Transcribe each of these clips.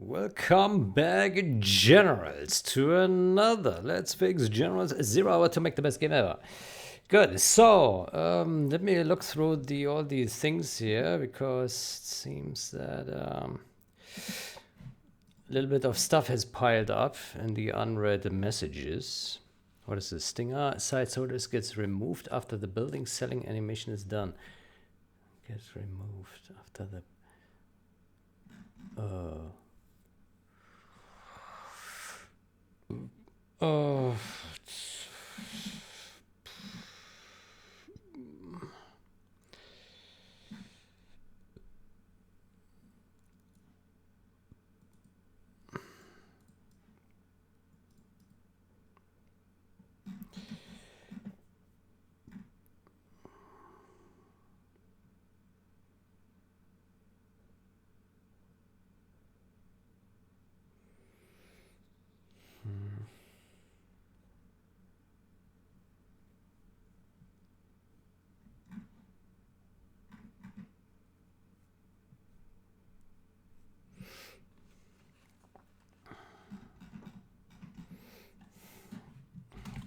Welcome back, Generals, to another Let's Fix Generals 0 hour to make the best game ever. Good. So let me look through all these things here, because it seems that a little bit of stuff has piled up in the unread messages. What is this? Stinger side soldiers gets removed after the building selling animation is done. Gets removed after the Oh,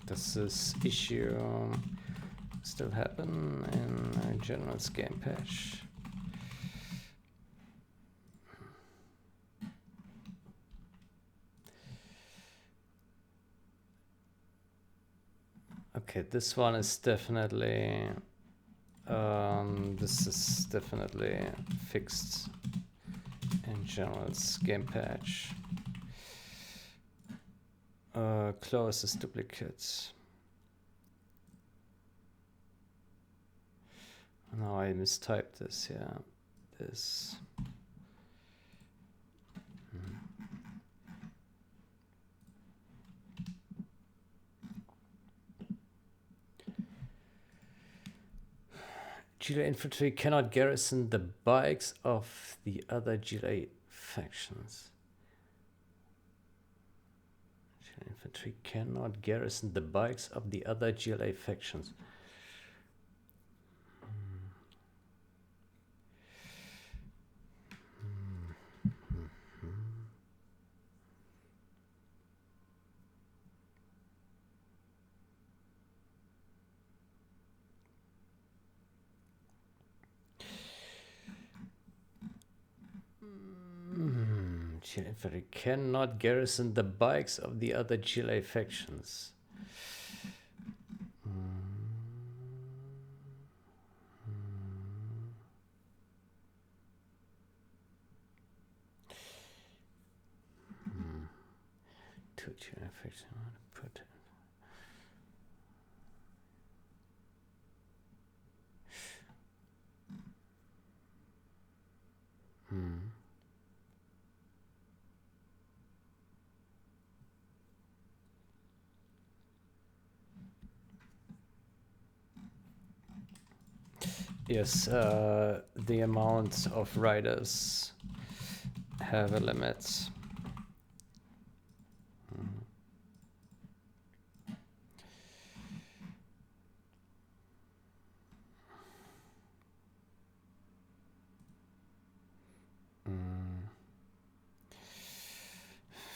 does this issue still happen in General's game patch? Okay, this one is definitely this is definitely fixed in General's game patch. Close is duplicates. No, I mistyped this. Yeah, this. GLA infantry cannot garrison the bikes of the other GLA factions. GLA infantry cannot garrison the bikes of the other GLA factions. GLA infantry cannot garrison the bikes of the other GLA factions. Two GLA factions. Put. Yes, the amount of riders have a limit.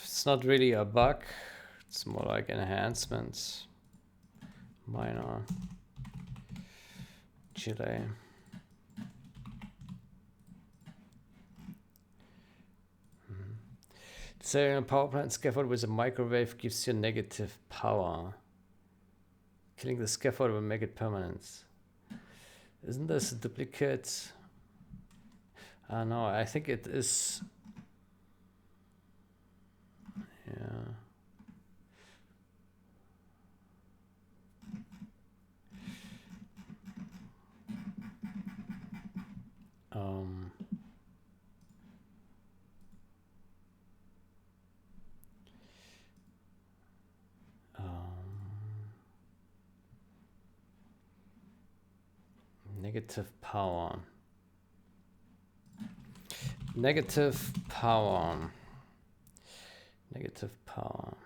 It's not really a bug, it's more like enhancements. Minor Chile. Selling a power plant scaffold with a microwave gives you negative power. Killing the scaffold will make it permanent. Isn't this a duplicate? No, I think it is. Yeah. Negative power. Negative power. Negative power.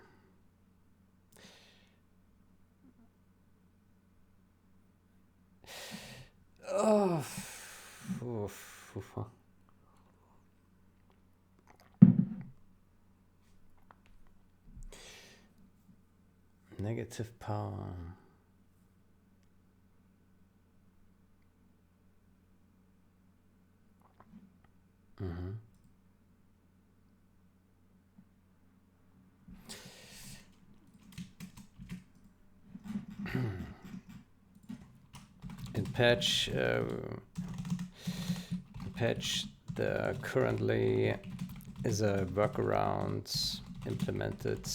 Oh. Oof. Negative power. In patch there currently is a workaround implemented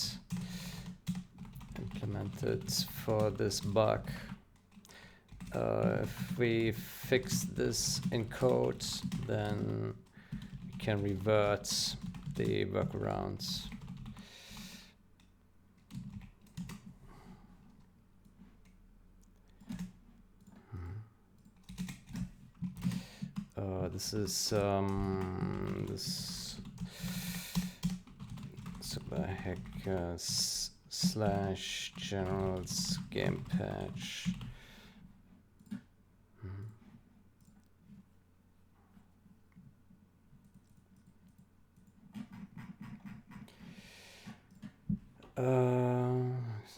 for this bug. If we fix this in code, then we can revert the workarounds. This is this superhacker / generals game patch.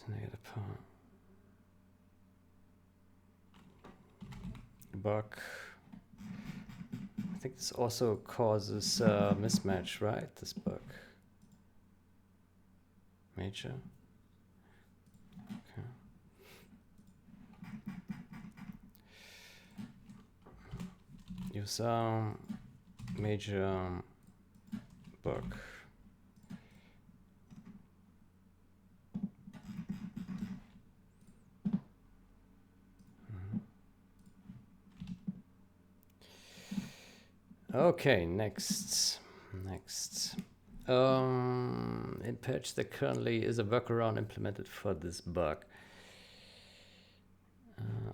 Negative power. Bug. I think this also causes mismatch, right? This bug. Major. Okay. Use major bug. Okay, next. In patch there currently is a workaround implemented for this bug.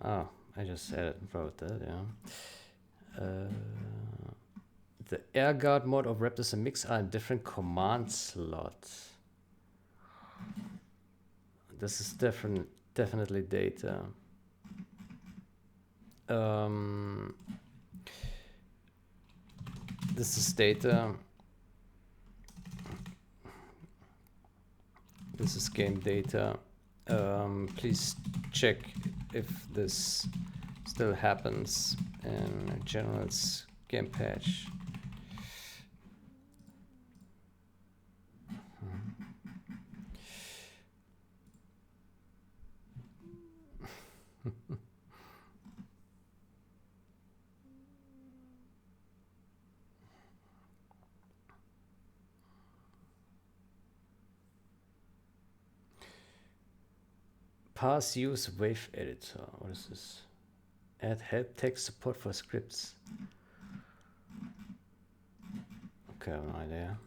I just wrote that, yeah. The air guard mode of Raptors and Mix are in different command slots. This is definitely data. This is data. This is game data. Please check if this still happens in general's game patch. Pass use wave editor. What is this? Add help text support for scripts. Okay, I have no idea.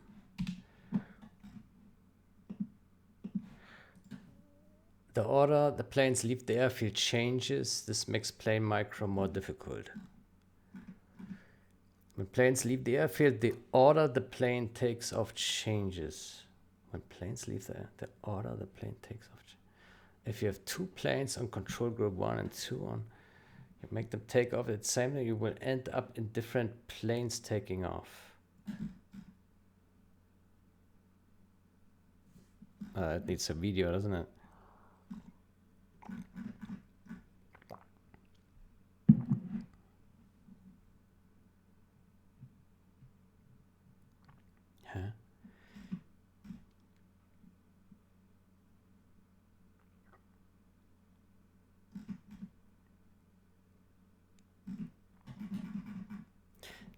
The order the planes leave the airfield changes. This makes plane micro more difficult. When planes leave the airfield, the order the plane takes off changes. When planes leave the order the plane takes off. If you have two planes on control group 1 and 2 on, you make them take off at the same time, you will end up in different planes taking off. It needs a video, doesn't it? Huh?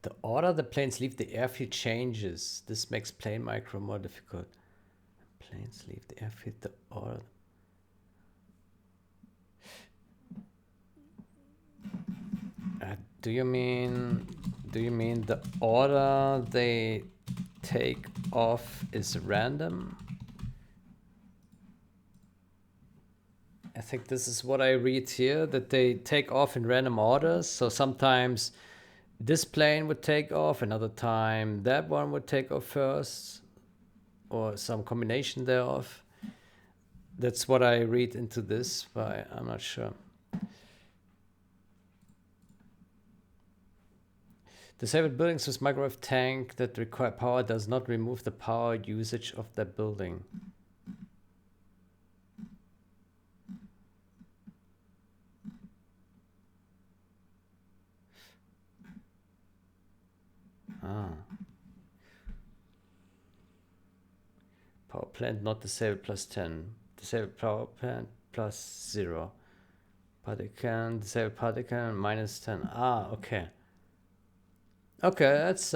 The order the planes leave the airfield changes. This makes plane micro more difficult. Planes leave the airfield, the order. Do you mean the order they take off is random? I think this is what I read here, that they take off in random orders. So sometimes this plane would take off, another time that one would take off first, or some combination thereof. That's what I read into this, but I'm not sure. Disabled buildings with microwave tank that require power does not remove the power usage of that building. Ah. Power plant not disabled plus 10. Disabled power plant plus 0. Particle, disabled particle minus 10. Ah, okay. Okay, that's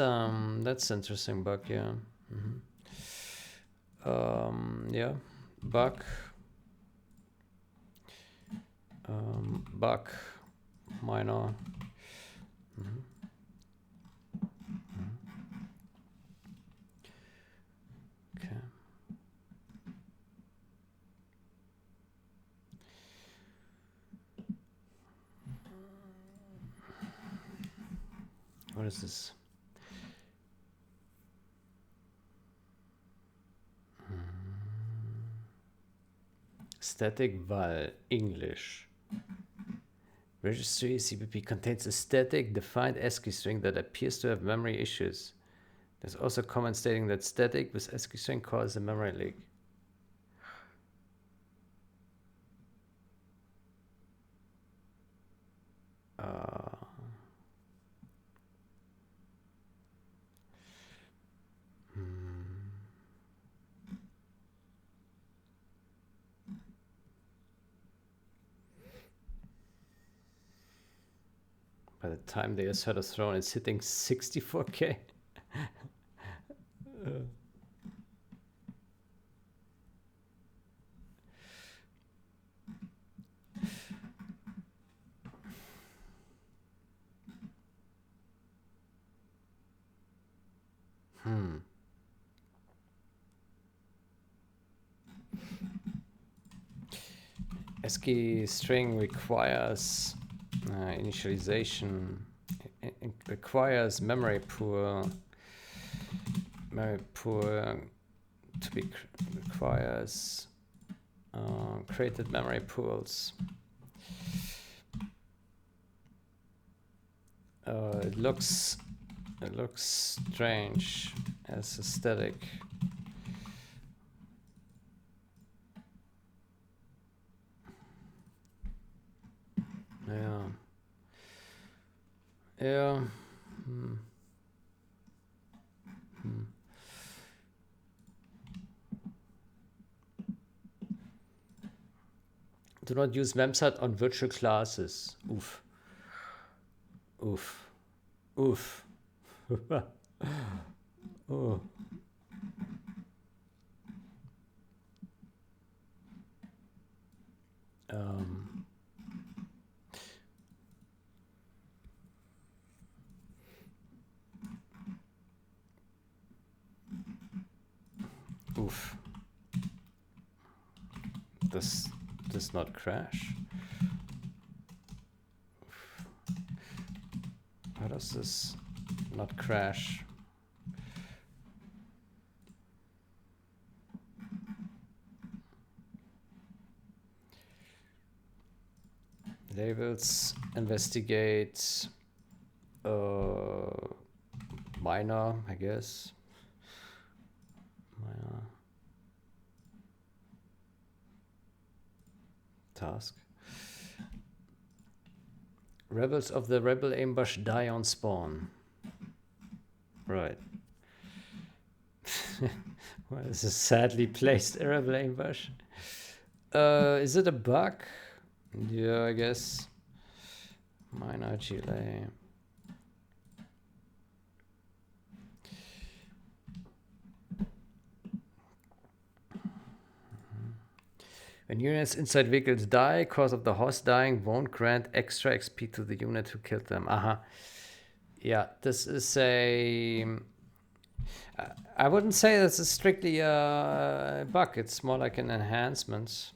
interesting bug, yeah. Yeah, bug. Bug minor. Okay. What is this? Static val English. Registry CPP contains a static defined ASCII string that appears to have memory issues. There's also a comment stating that static with ASCII string causes a memory leak. By the time the assert is thrown, it's hitting 64K. ASCII string requires initialization. It requires memory pool. Memory pool to be requires created memory pools. It looks strange as a static. Yeah. Yeah. Do not use memsat on virtual classes. Oof. Oof. Oof. Oh. Oof. This does not crash. Oof. How does this not crash? Labels investigate minor, I guess. Minor task. Rebels of the rebel ambush die on spawn. Right. Well, this is sadly placed a rebel ambush. Is it a bug? Yeah, I guess. Minor Chile. When units inside vehicles die, cause of the host dying won't grant extra XP to the unit who killed them. Yeah, this is a... I wouldn't say this is strictly a bug. It's more like an enhancement.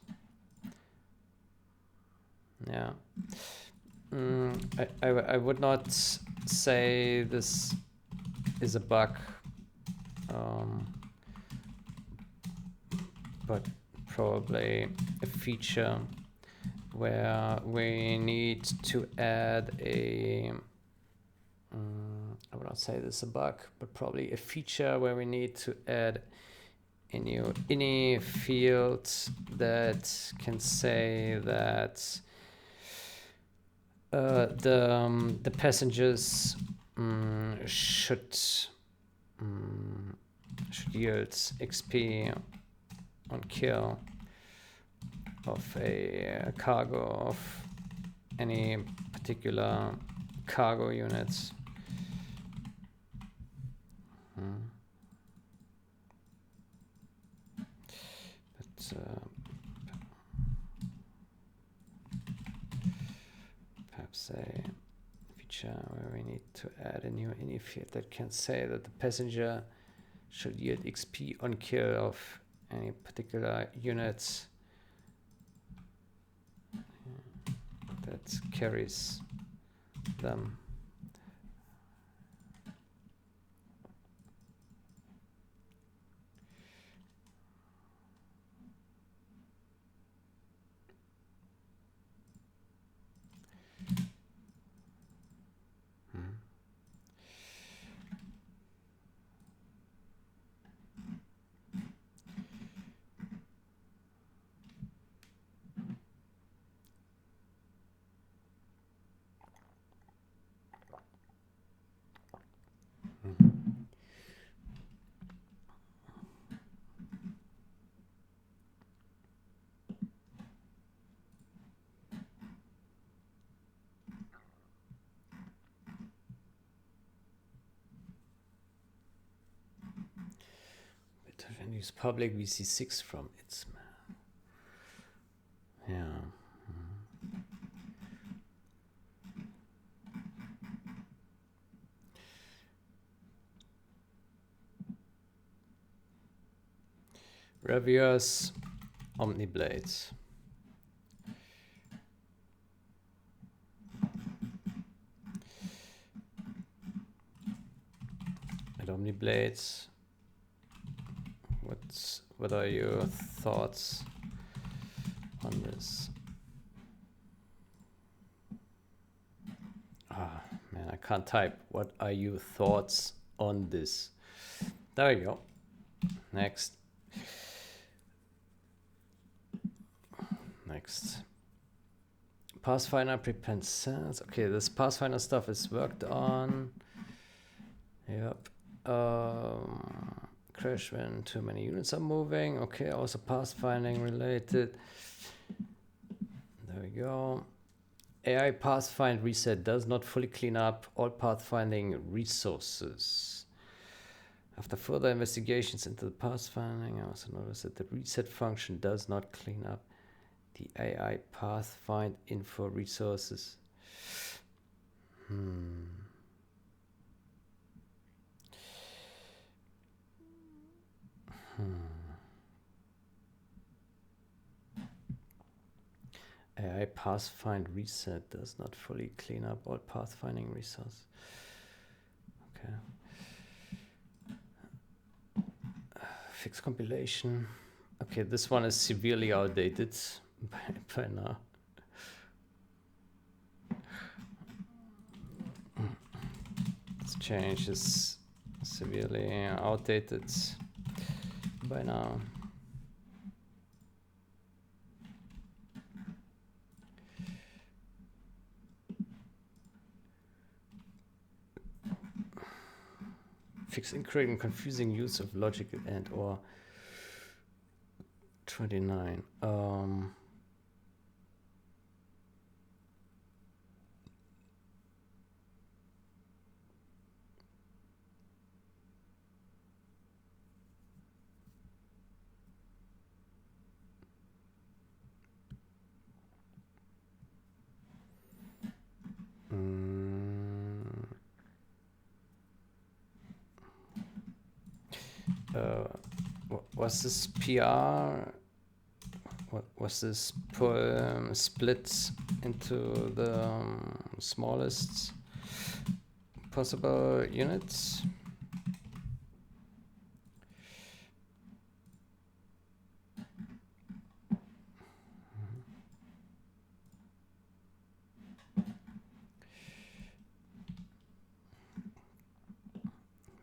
Yeah. I would not say this is a bug. But probably a feature where we need to add a... I would not say this is a bug, but probably a feature where we need to add a new ini field that can say that the passengers should yield XP on kill of a cargo of any particular cargo units. But perhaps a feature where we need to add a new ini field that can say that the passenger should yield XP on kill of any particular units that carries them. And use public VC6 from its Reviewers, Omniblades. At Omniblades, what are your thoughts on this? Ah, man, I can't type. What are your thoughts on this? There you go. Next. Next. Pathfinder prepend sense. Okay, this Pathfinder stuff is worked on. Yep. Crash when too many units are moving. Okay, also pathfinding related. There we go. AI pathfind reset does not fully clean up all pathfinding resources. After further investigations into the pathfinding, I also noticed that the reset function does not clean up the AI pathfind info resources. AI pathfind reset does not fully clean up all pathfinding resources. Okay. Fix compilation. Okay, this one is severely outdated by now. This change is severely outdated by now. Fix incorrect and confusing use of logical and or 29. Was this PR? What was this split into the smallest possible units?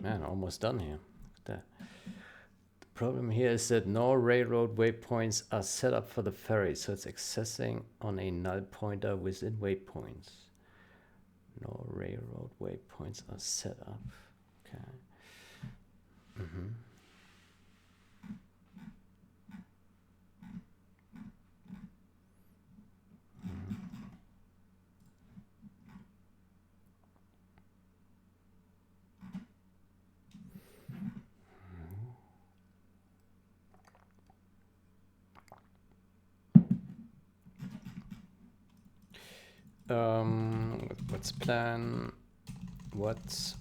Man, almost done here. The problem here is that no railroad waypoints are set up for the ferry, so it's accessing on a null pointer within waypoints. No railroad waypoints are set up. Okay. What's the plan? What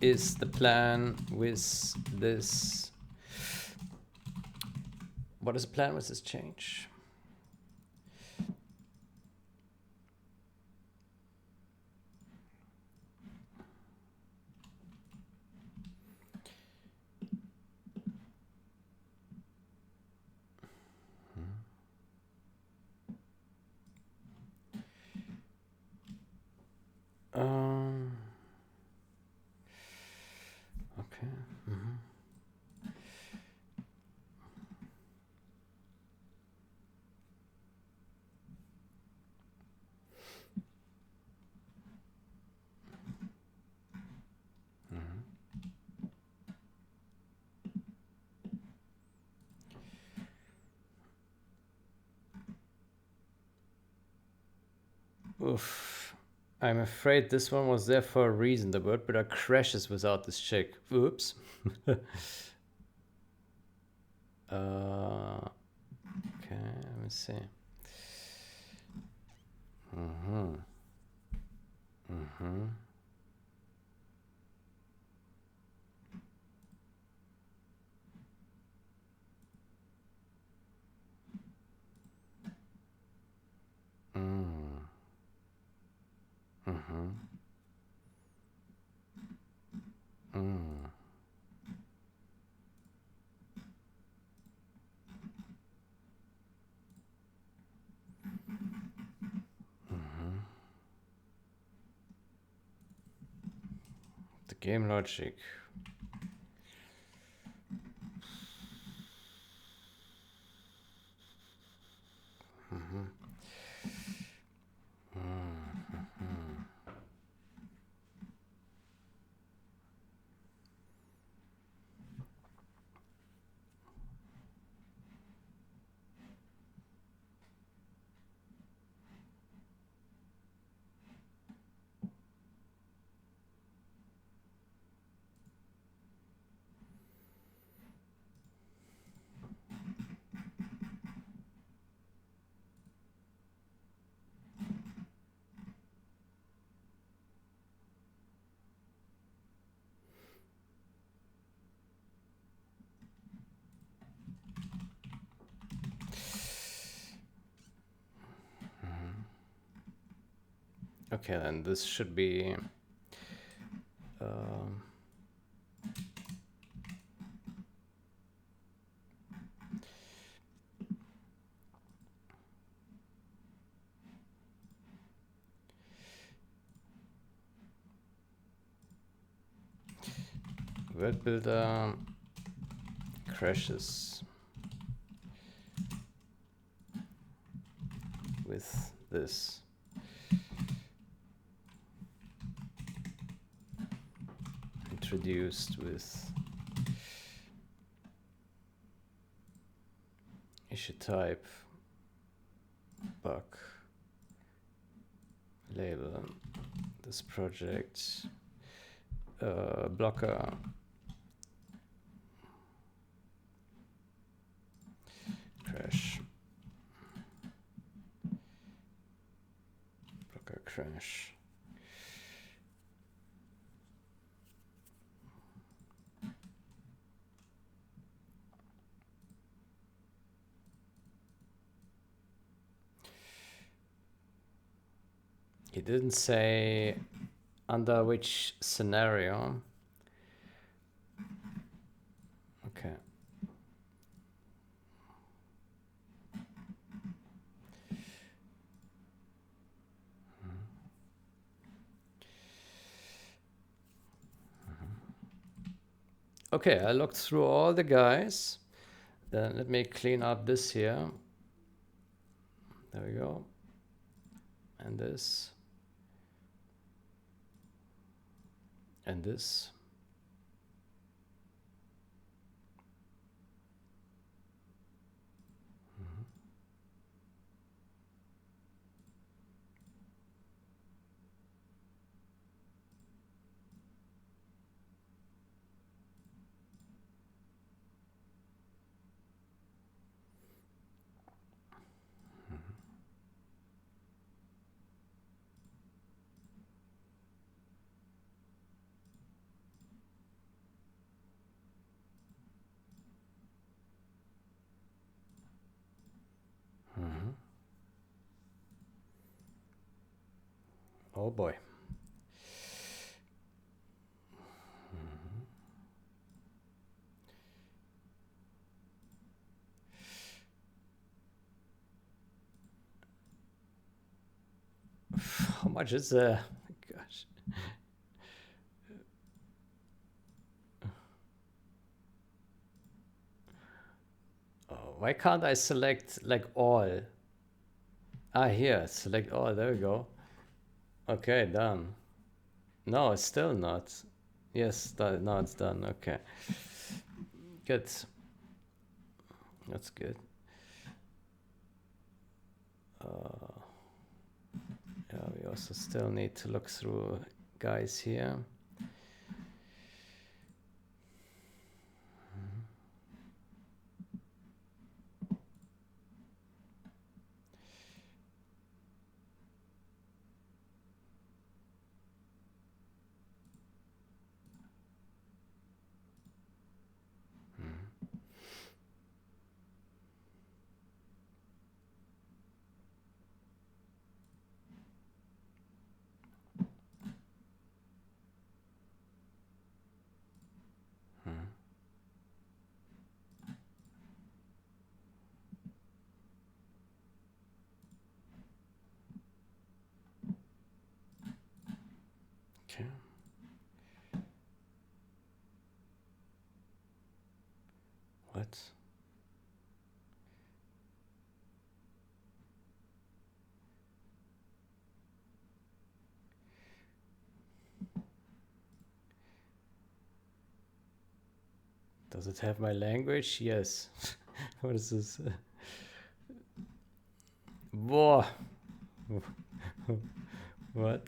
is the plan with this? What is the plan with this change? Okay. Oof. I'm afraid this one was there for a reason. The word builder crashes without this check. Oops. Okay, let me see. The game logic. Okay, then this should be word builder crashes with this. Introduced with issue type bug label this project blocker crash blocker crash. He didn't say under which scenario. Okay. Okay, I looked through all the guys. Then let me clean up this here. There we go. And this. And this. Oh boy. How much is gosh. Oh, why can't I select like all? Ah, here, select all. There we go. Okay, done. No, it's still not. Yes, no, it's done. Okay. Good. That's good. Yeah, we also still need to look through guys here. Okay. What? Does it have my language? Yes. What is this? Whoa. What?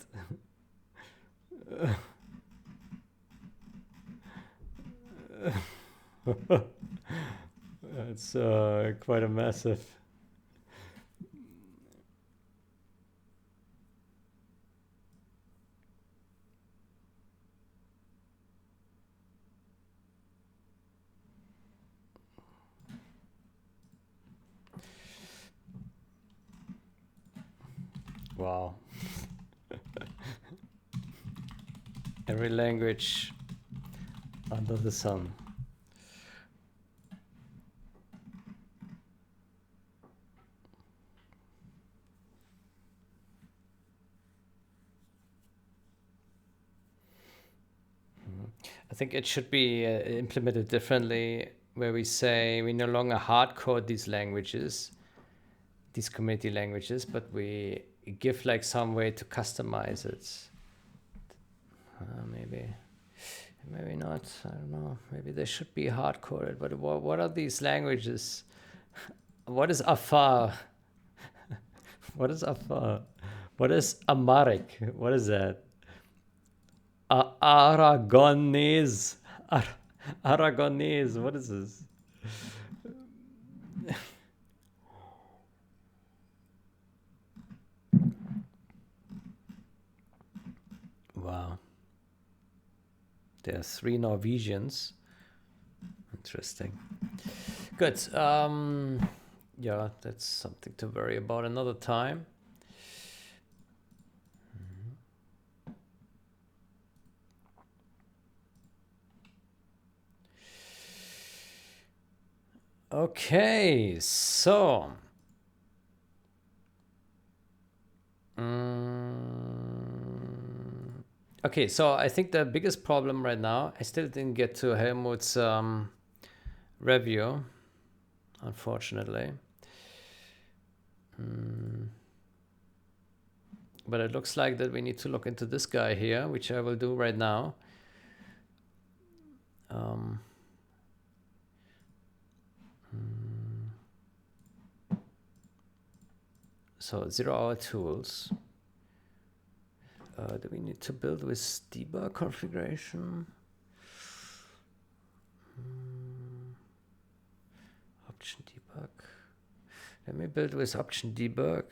That's quite a massive. Wow. Every language under the sun. I think it should be implemented differently, where we say we no longer hard code these languages, these community languages, but we give like some way to customize it. Maybe not. I don't know. Maybe they should be hard coded. But what are these languages? What is Afar? What is Afar? What is Amharic? What is that? Aragonese. Aragonese. What is this? Wow. There are 3 Norwegians. Interesting. Good. Yeah, that's something to worry about another time. Okay, so okay, so I think the biggest problem right now, I still didn't get to Helmut's review, unfortunately. But it looks like that we need to look into this guy here, which I will do right now. Um, so 0-hour tools. Do we need to build with debug configuration? Option debug. Let me build with option debug.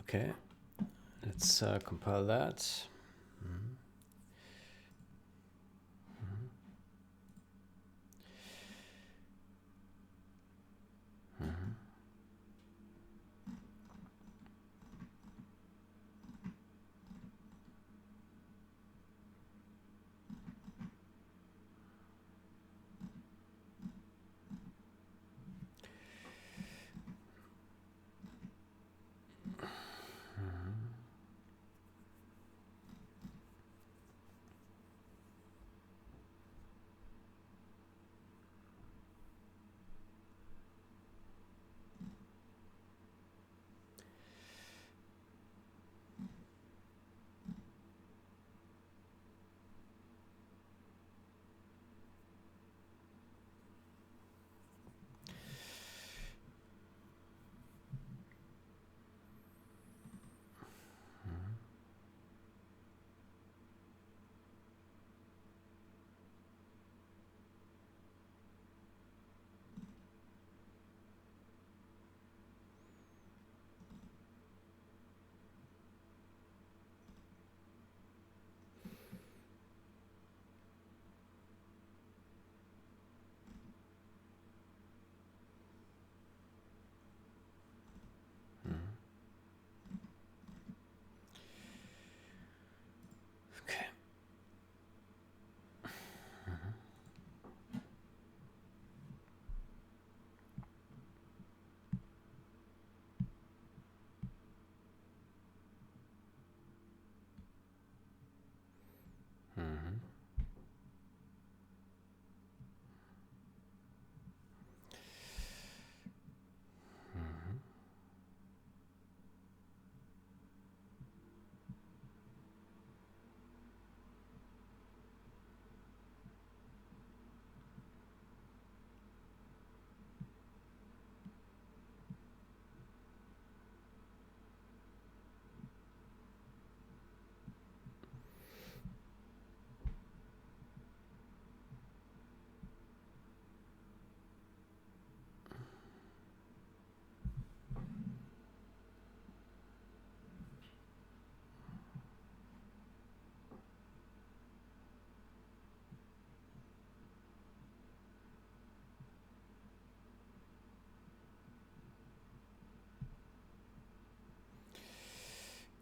Okay, let's compile that. Okay.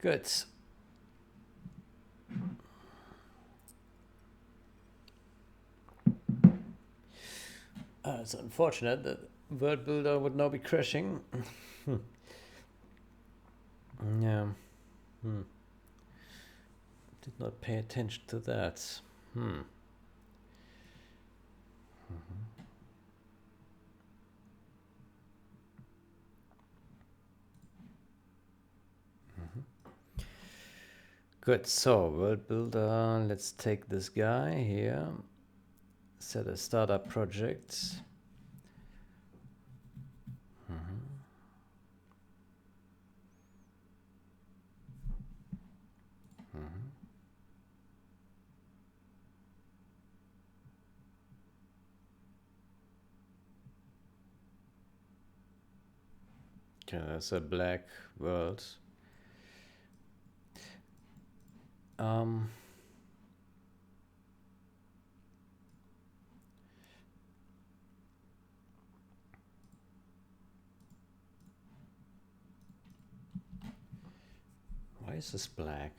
Good. It's unfortunate that World Builder would now be crashing. Yeah. Did not pay attention to that. Good, so World Builder, let's take this guy here, set a startup project. Okay, that's a black world. Why is this black?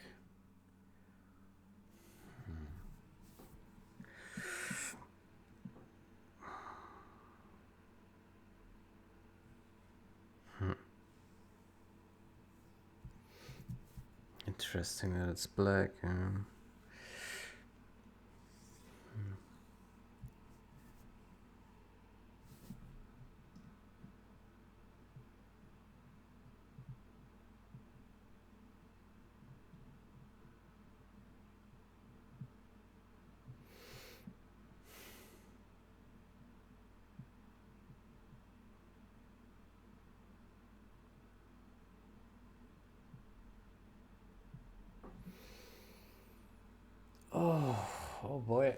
Interesting that it's black. Oh boy.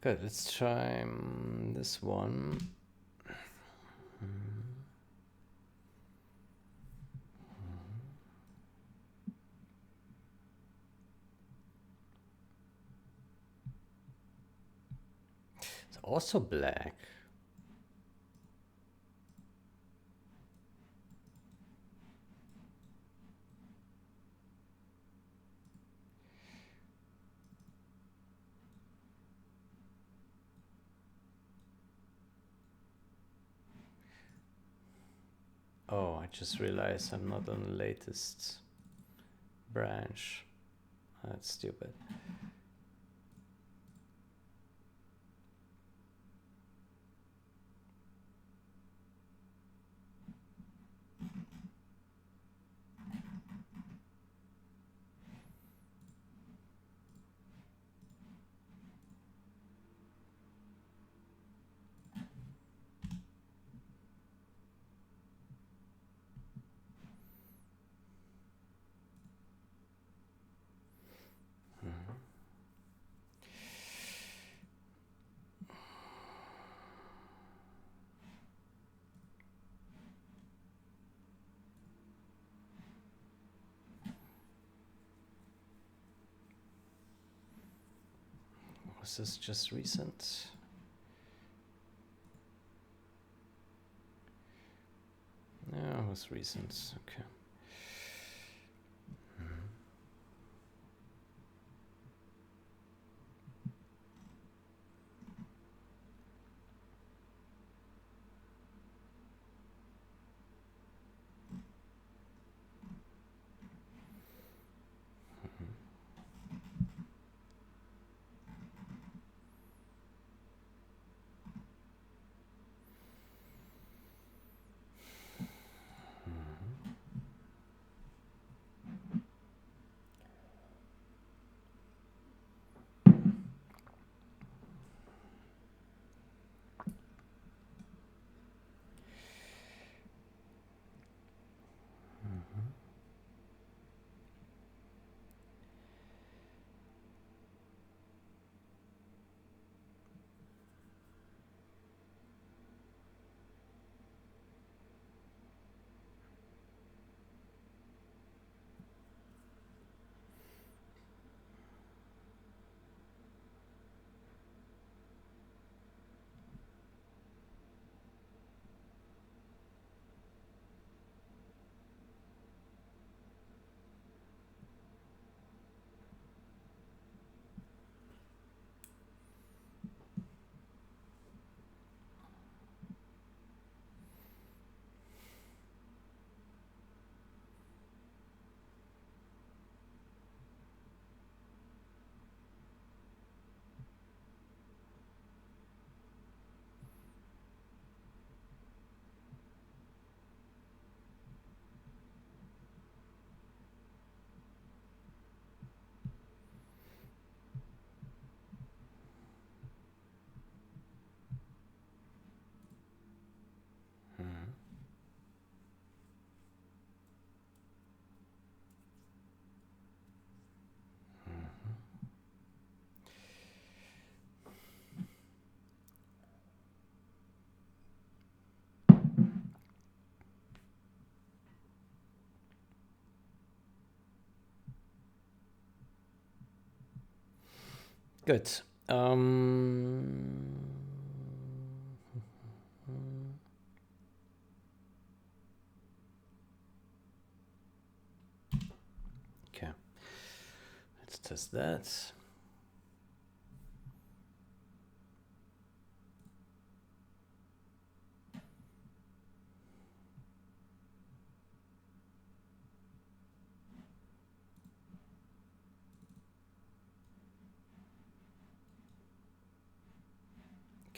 Good, let's try this one. It's also black. Oh, I just realized I'm not on the latest branch. That's stupid. Was this just recent? Yeah, it was recent. Okay. Good. Okay. Let's test that.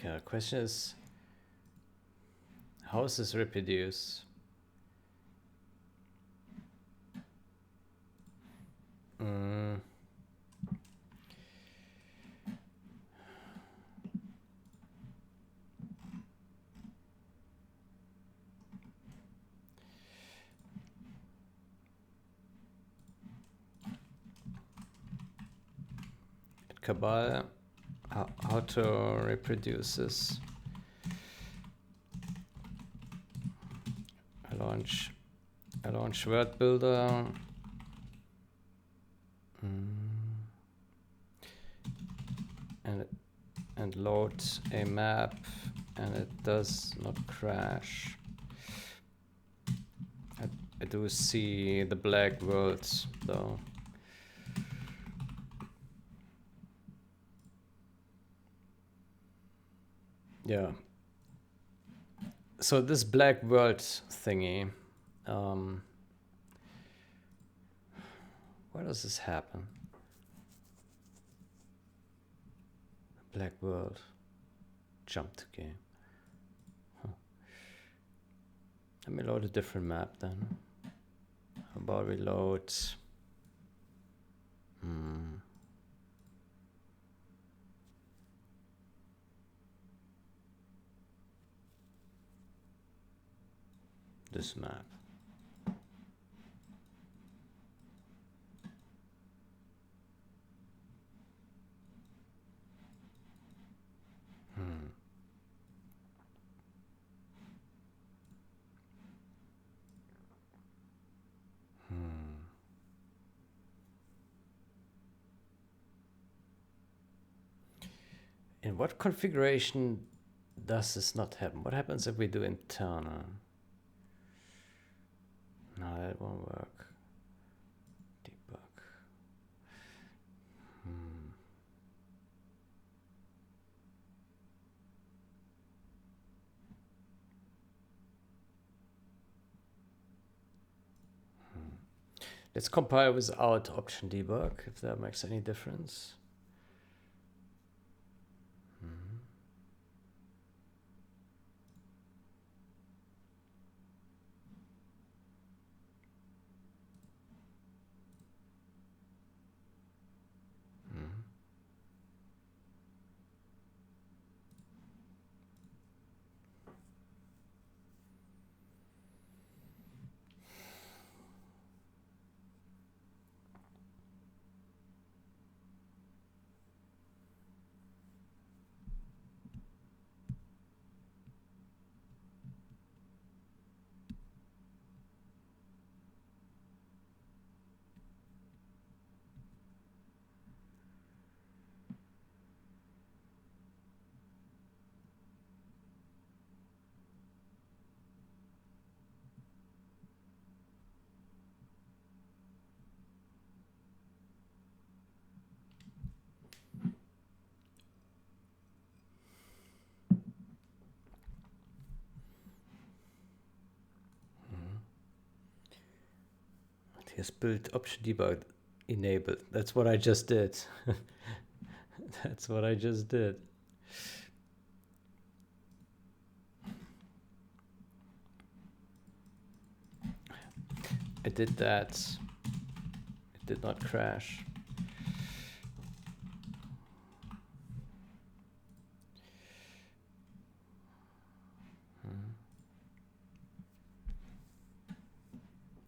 Okay, the question is, how is this reproduce? Cabal, how to reproduce this? I launch word builder. And load a map, and it does not crash. I do see the black worlds though. Yeah. So this black world thingy, where does this happen? Black world. Jump to game. Huh. Let me load a different map then. How about we load? This map. In what configuration does this not happen? What happens if we do internal? No, that won't work. Debug. Let's compile without option debug, if that makes any difference. Here's build option debug enabled. That's what I just did. That's what I just did. I did that. It did not crash.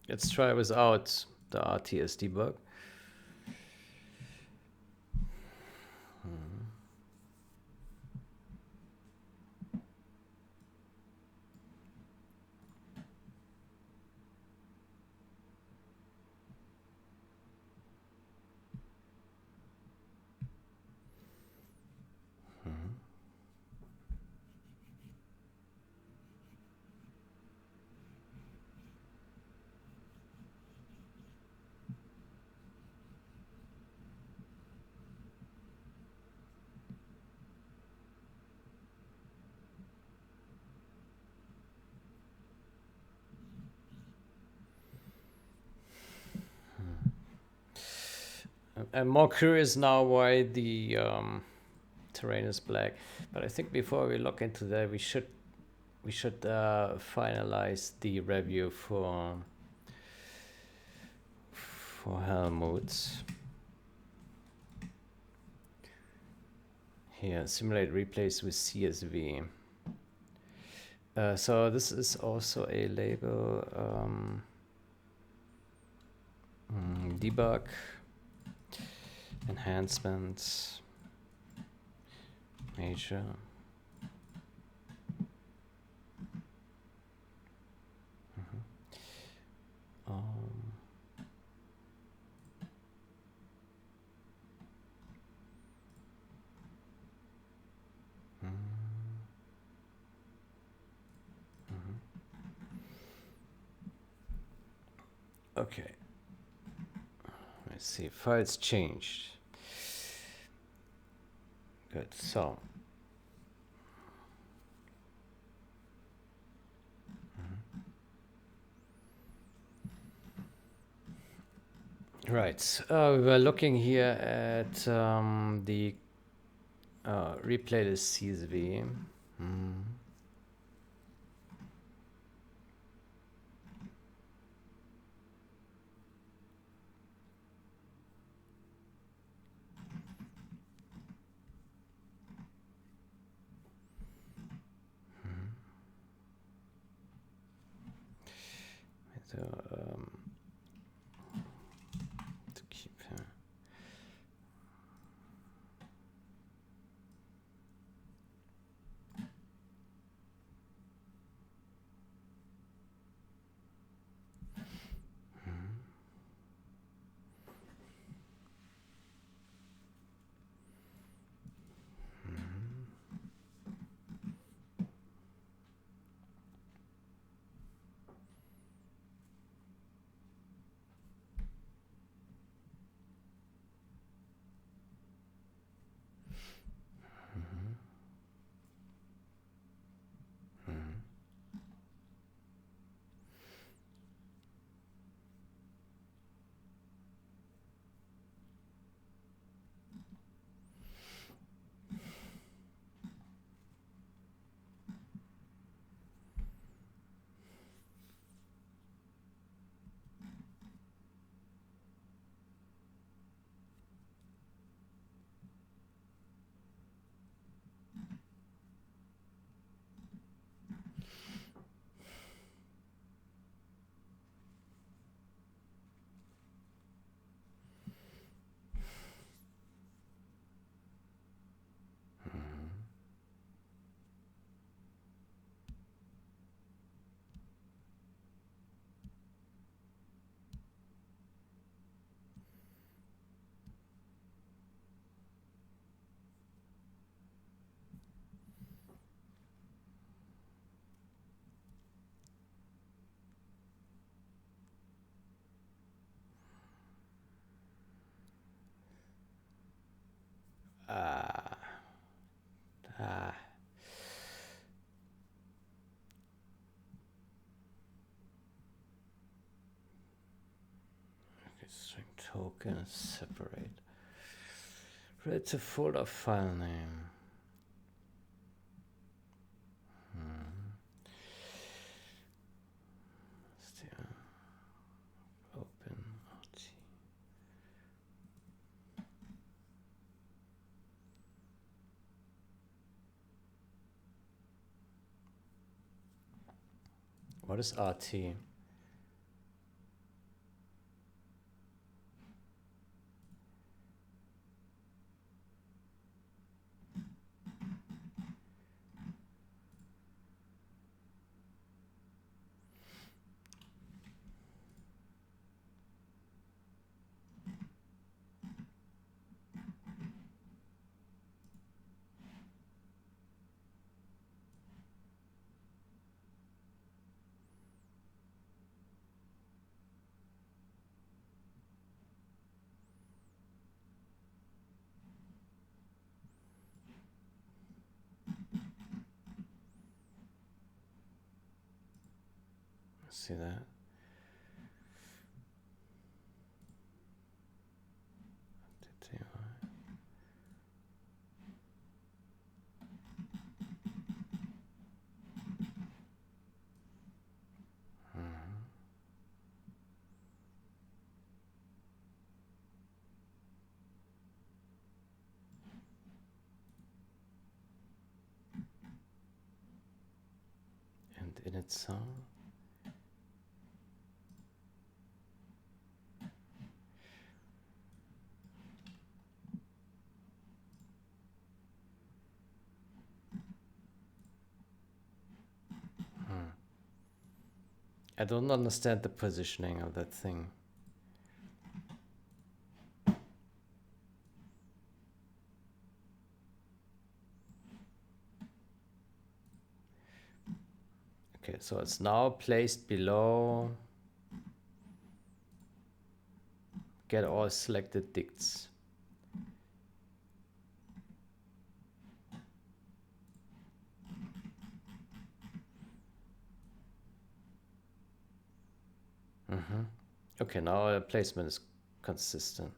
Let's try without the RTS debug. I'm more curious now why the terrain is black. But I think before we look into that, we should finalize the review for Helmut. Here, simulate replays with CSV. So this is also a label. Debug, enhancements, major. Okay. Let's see, files changed. Good, so. Right, we were looking here at the replay the CSV. So, to keep string token separate. Relative folder file name. Open RT. What is RT? See that? and init song. I don't understand the positioning of that thing. Okay, so it's now placed below get all selected dicts. Okay, now the placement is consistent.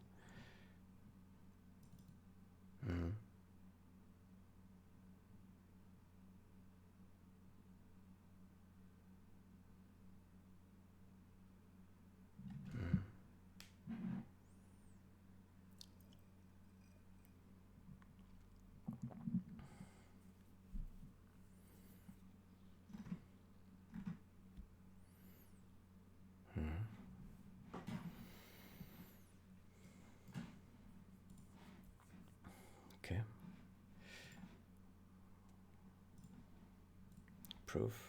Okay. Proof.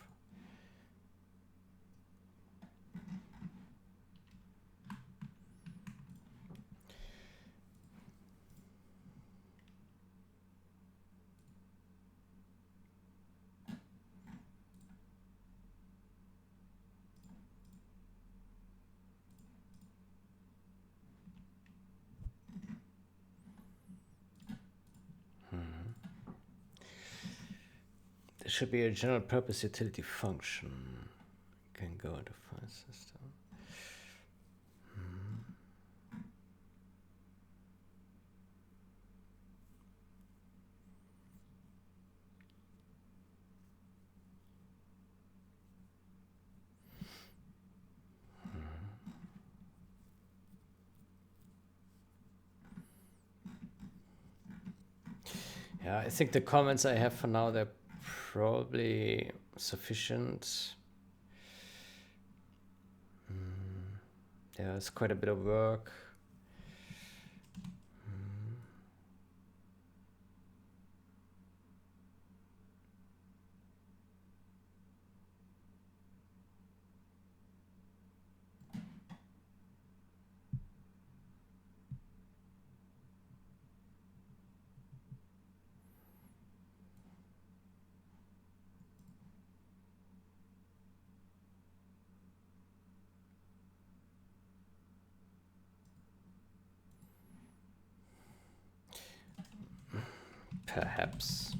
There should be a general purpose utility function. Can go into file system. Yeah, I think the comments I have for now, they're probably sufficient. Yeah, it's quite a bit of work. Perhaps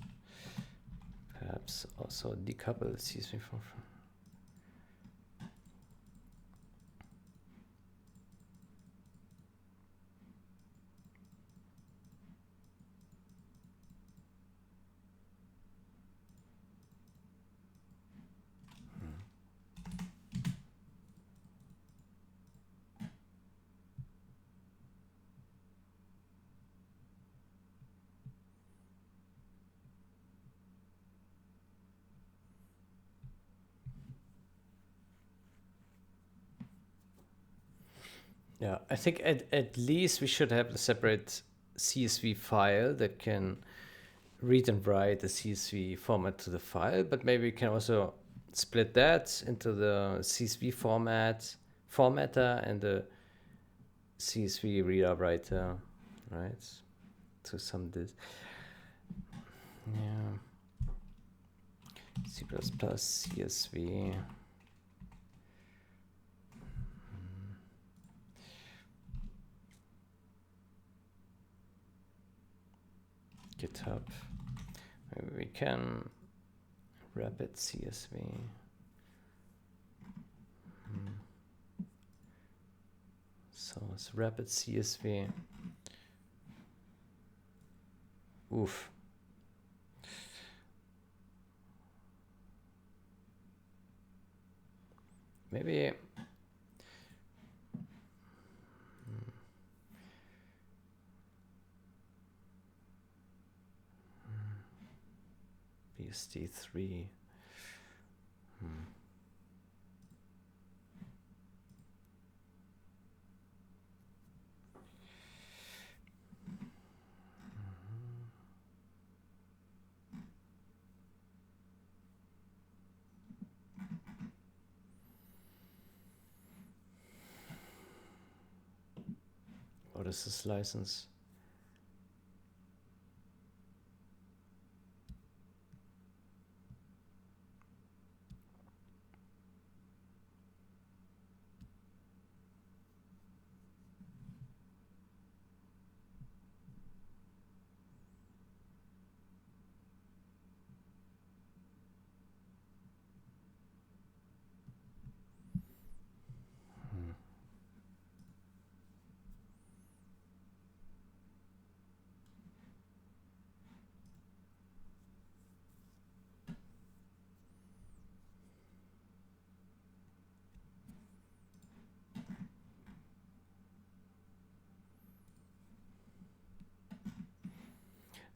also decouple the CSV from. Yeah, I think at least we should have a separate CSV file that can read and write the CSV format to the file, but maybe we can also split that into the CSV formatter and the CSV reader writer, right? To some this. Yeah. C++ CSV. GitHub. Maybe we can rapid CSV. So it's rapid CSV. Oof. Maybe BSD3. What is this license?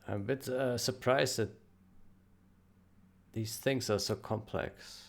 I'm a bit surprised that these things are so complex.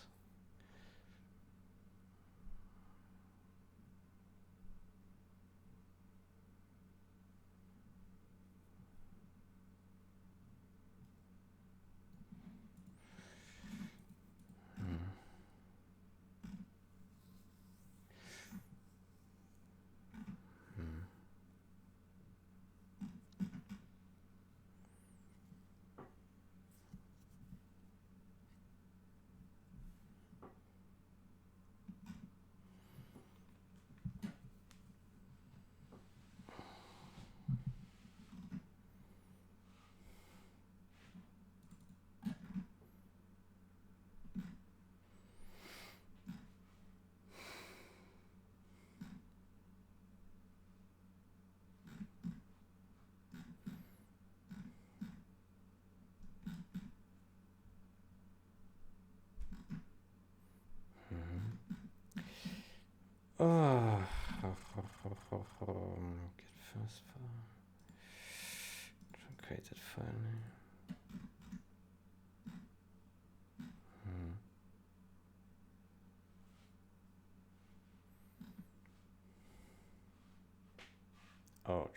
Oh, get first file. Created finally. Ouch.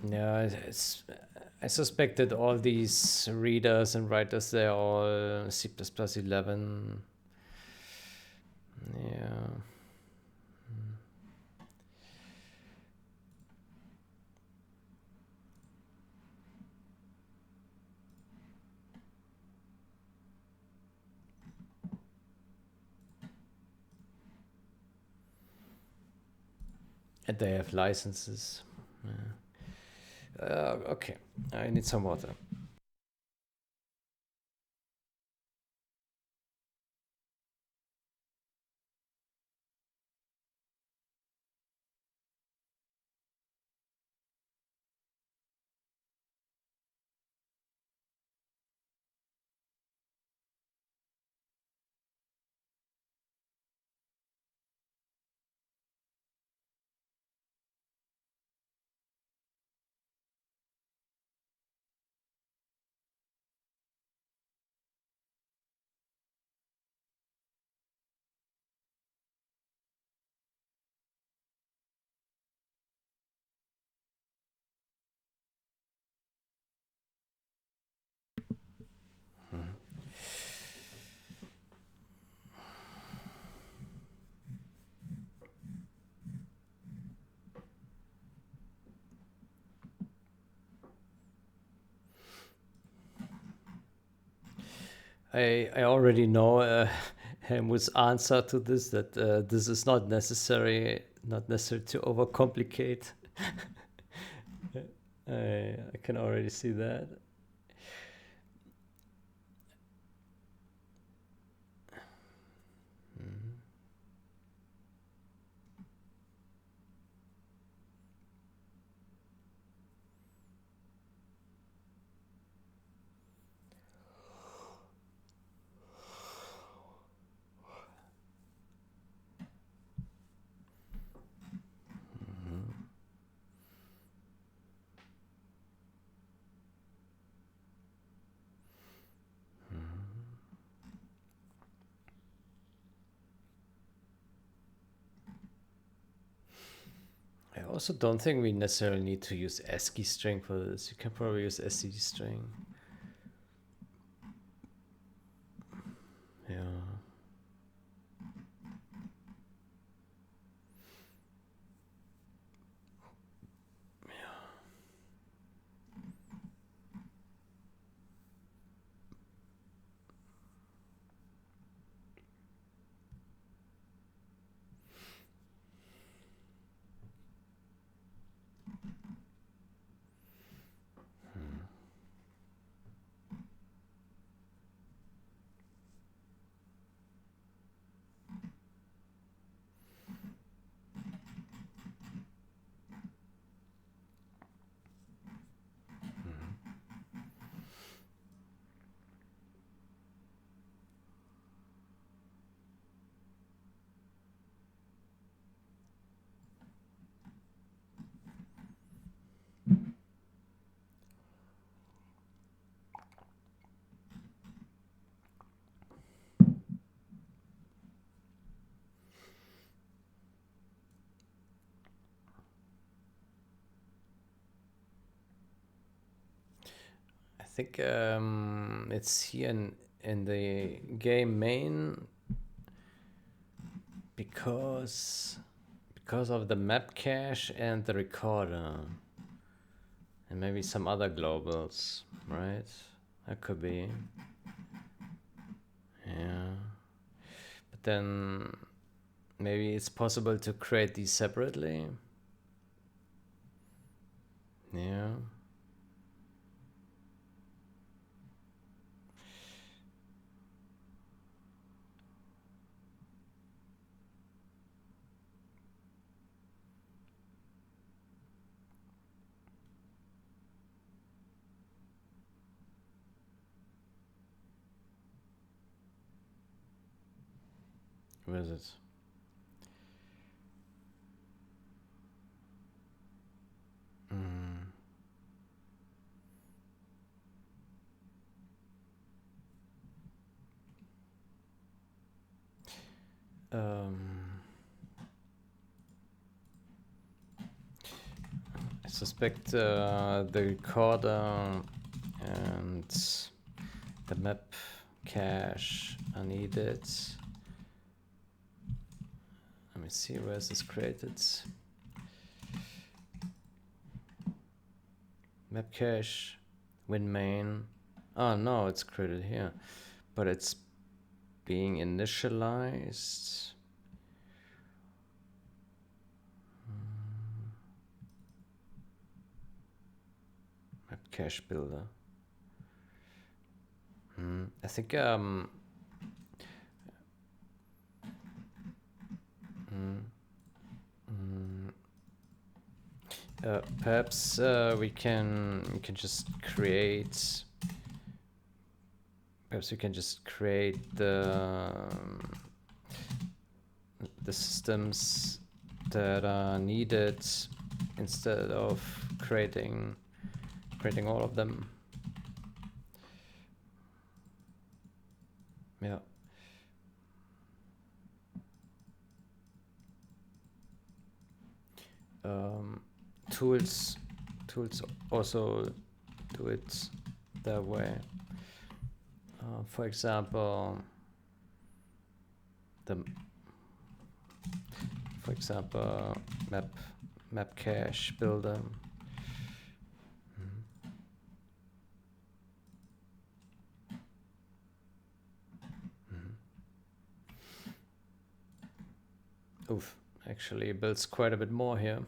Yeah, I suspect that all these readers and writers, they're all C++11. Yeah. And they have licenses. Yeah. Okay, I need some water. I already know Helmut's answer to this, that this is not necessary to overcomplicate. I can already see that. I also don't think we necessarily need to use ASCII string for this. You can probably use SCD string. Yeah. I think it's here in the game main because of the map cache and the recorder. And maybe some other globals, right? That could be. Yeah. But then maybe it's possible to create these separately. Yeah. Where is it? I suspect the recorder and the map cache are needed. Let me see, where is this created? Map cache, win main. Oh no, it's created here, but it's being initialized. Map cache builder. I think perhaps we can just create. Perhaps we can just create the systems that are needed instead of creating all of them. Yeah. Tools also do it that way. For example, map cache builder. Oof, actually builds quite a bit more here.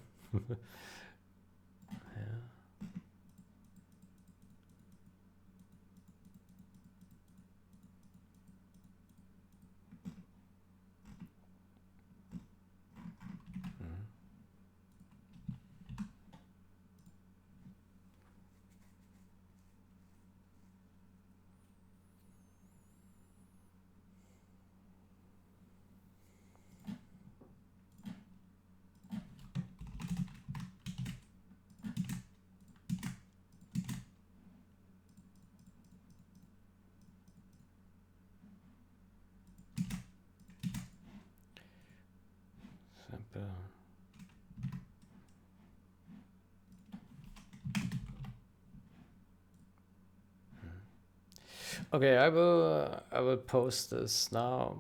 Okay, I will post this now,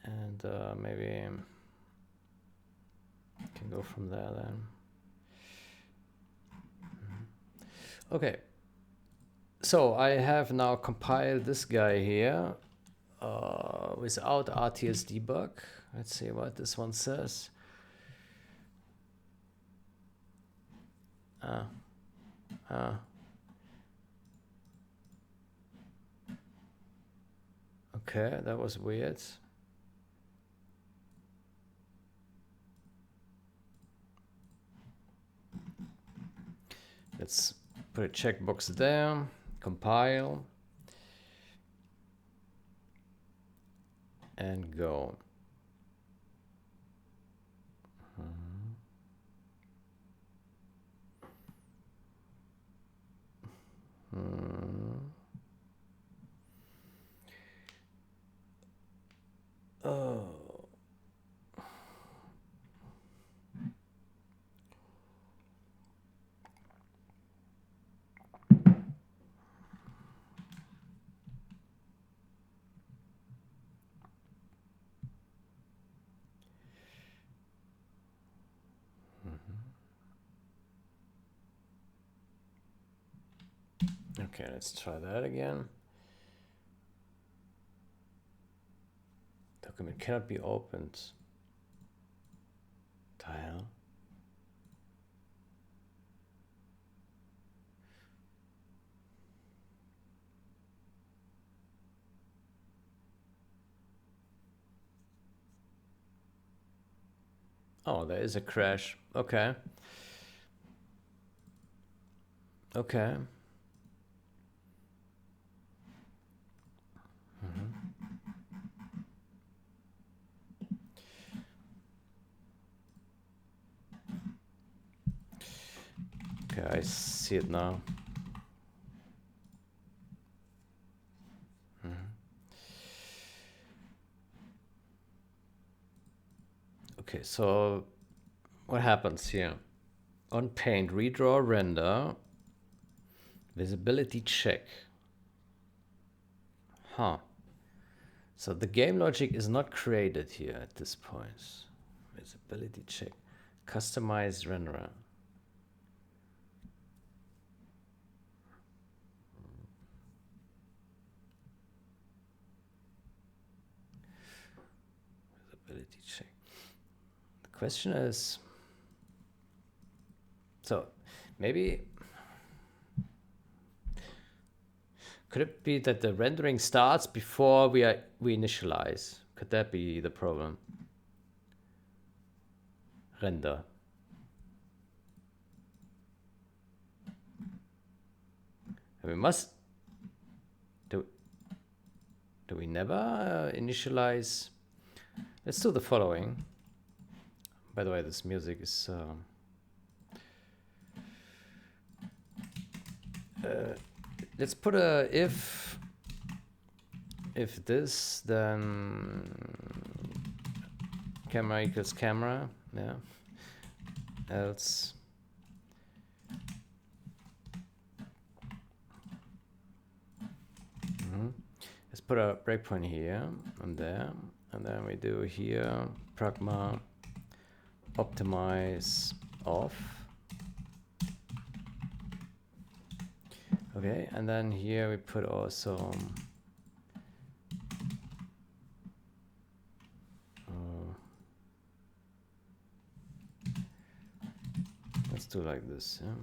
and maybe can go from there then. Okay, so I have now compiled this guy here without RTS debug. Let's see what this one says. Okay, that was weird. Let's put a checkbox there, compile, and go. Oh. Okay, let's try that again. Document cannot be opened. The hell? Oh, there is a crash. Okay. Okay. Okay, I see it now. Okay, so what happens here? On paint, redraw, render, visibility check. Huh. So the game logic is not created here at this point. Visibility check. Customize renderer. Visibility check. The question is, so maybe could it be that the rendering starts before we initialize? Could that be the problem? Render. And we must do we never initialize? Let's do the following. By the way, this music is let's put a if this, then camera equals camera. Yeah. Else let's put a breakpoint here and there, and then we do here pragma optimize off. Okay, and then here we put also Let's do like this. Yeah?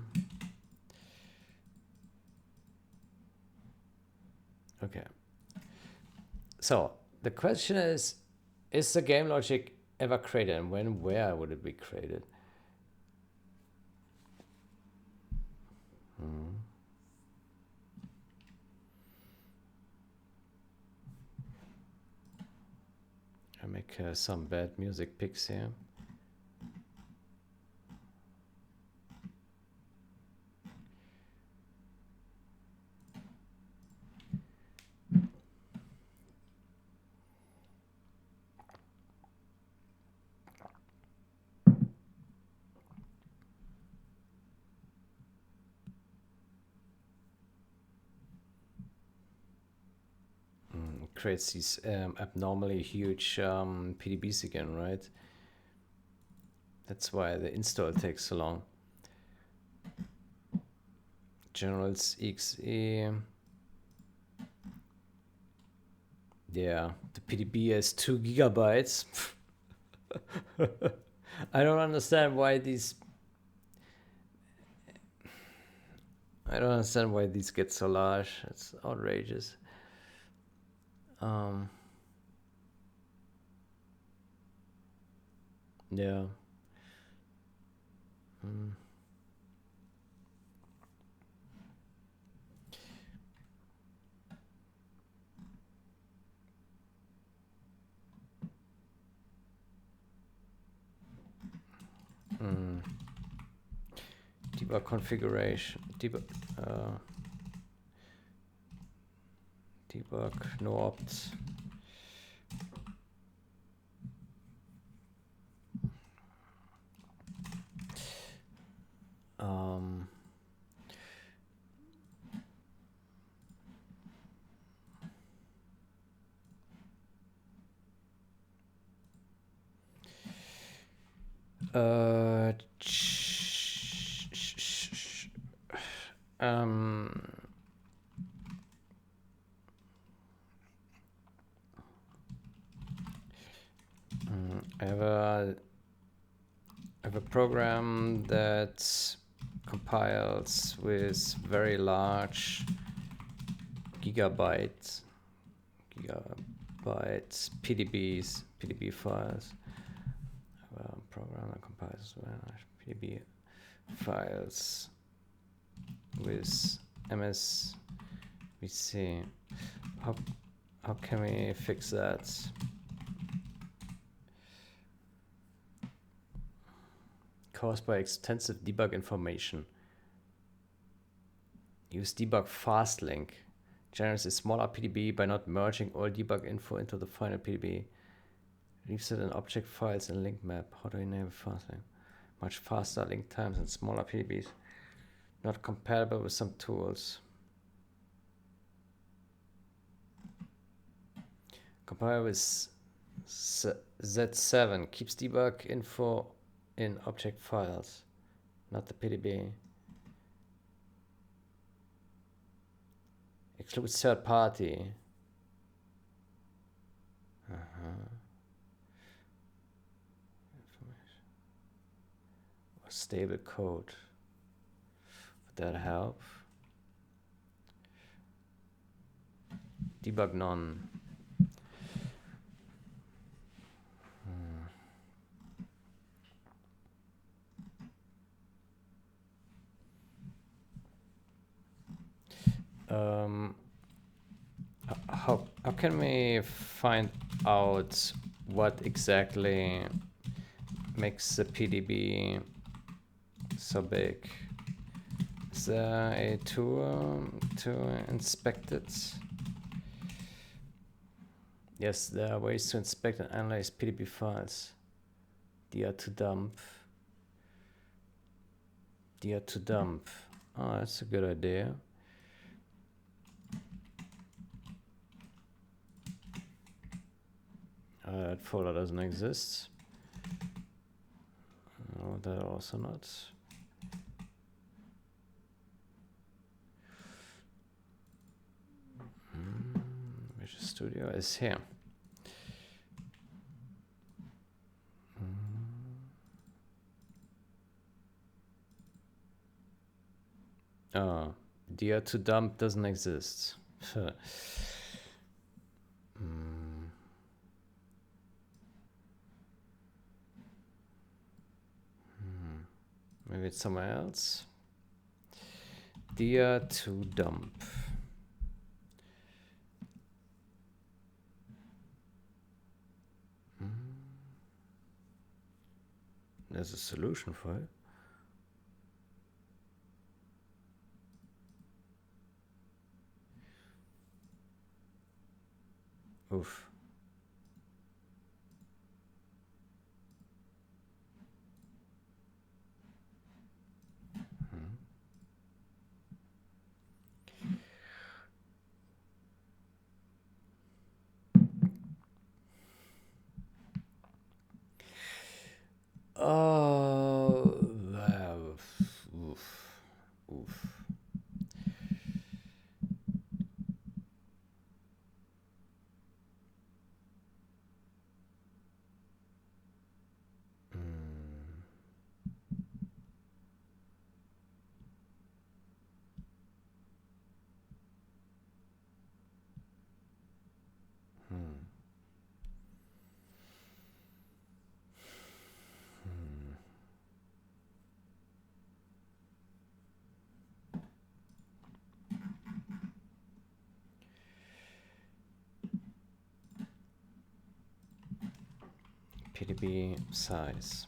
Okay. So the question is the game logic ever created, and when, where would it be created? I make some bad music picks here. Creates these abnormally huge PDBs again, right? That's why the install takes so long. Generals exe. Yeah, the PDB is 2 gigabytes. I don't understand why these. I don't understand why these get so large. It's outrageous. Yeah. Debug configuration. Debug no opt. I have a program that compiles with very large gigabyte PDB files. I have a program that compiles very large PDB files with MSVC. How can we fix that? Caused by extensive debug information. Use debug fast link. Generates a smaller PDB by not merging all debug info into the final PDB. Leaves it in object files and link map. How do I enable fast link? Much faster link times and smaller PDBs. Not compatible with some tools. Compatible with Z7. Keeps debug info in object files, not the PDB. Excludes third party. Stable code. Would that help? Debug none. How can we find out what exactly makes the PDB so big? Is there a tool to inspect it? Yes, there are ways to inspect and analyze PDB files. Dir to dump. Dir to dump. Oh, that's a good idea. That folder doesn't exist. No, that also not. Visual Studio is here. dir to dump doesn't exist. Maybe it's somewhere else. Dir to dump. There's a solution for it. Oof. Oh, oof. Oof. PDB size.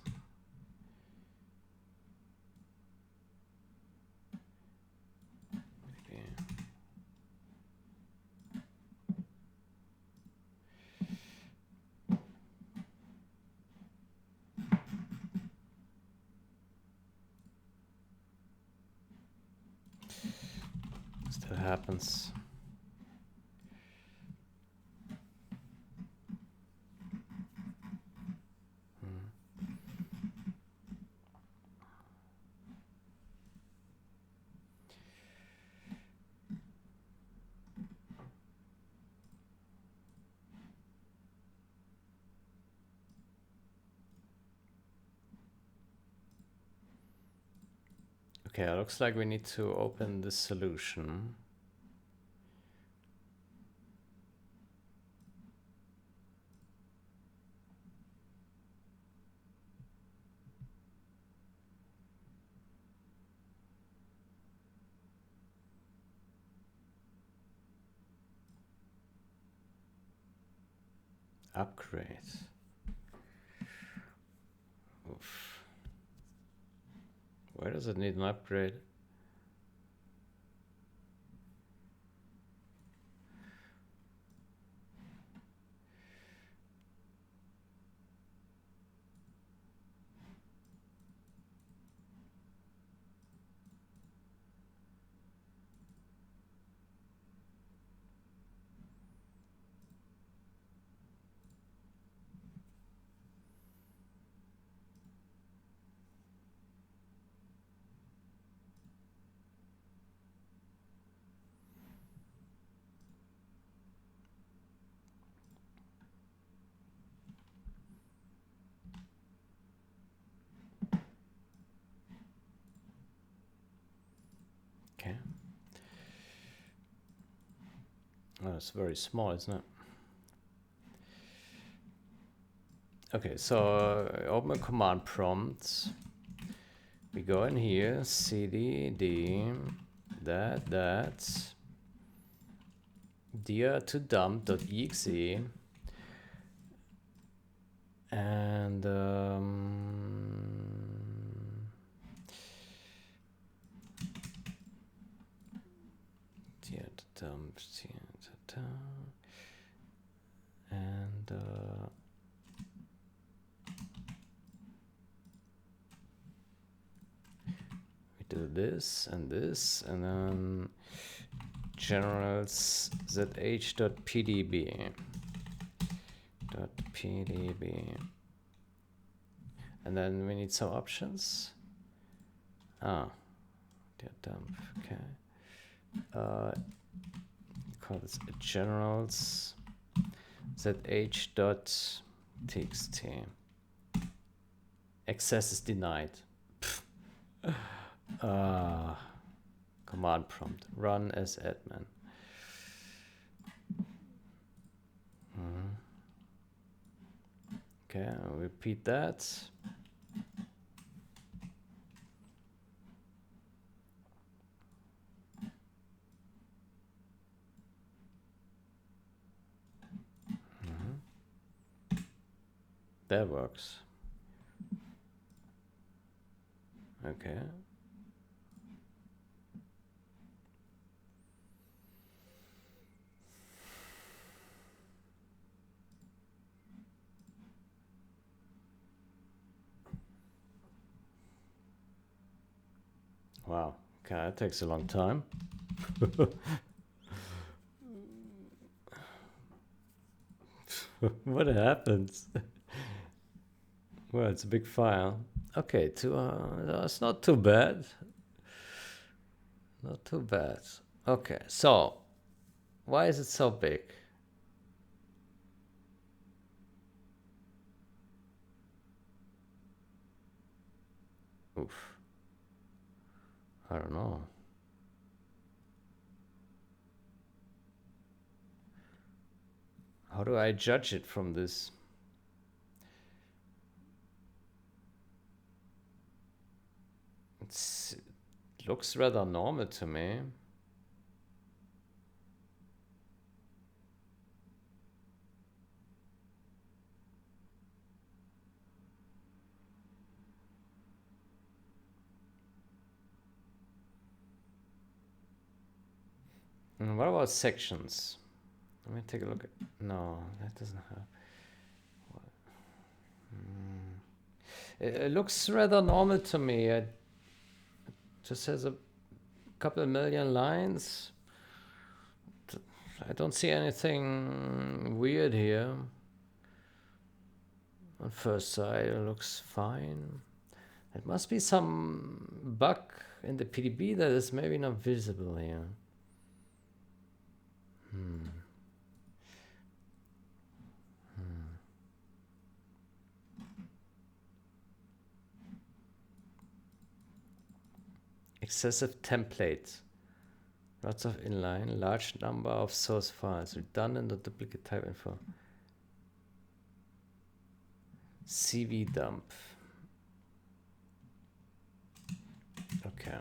Still happens. Okay, it looks like we need to open this solution. Upgrade. Oof. Where does it need an upgrade? Okay. Oh, it's very small, isn't it? Okay, so open a command prompt. We go in here, cd d that dir to dump.exe and dir to dump and do this and then generals zh.pdb and then we need some options. Dir dump. Okay, call this generals zh.txt. Access is denied. Come command prompt. Run as admin. Okay, I'll repeat that. That works. Okay. Wow. Okay, that takes a long time. What happens? Well, it's a big file. Okay, that's not too bad. Not too bad. Okay, so why is it so big? Oof. I don't know. How do I judge it from this? It looks rather normal to me. And what about sections? Let me take a look at. No, that doesn't have. It looks rather normal to me. It just has a couple million lines. I don't see anything weird here. On first sight, it looks fine. It must be some bug in the PDB that is maybe not visible here. Excessive templates. Lots of inline, large number of source files, redundant or duplicate type info. CV dump. Okay.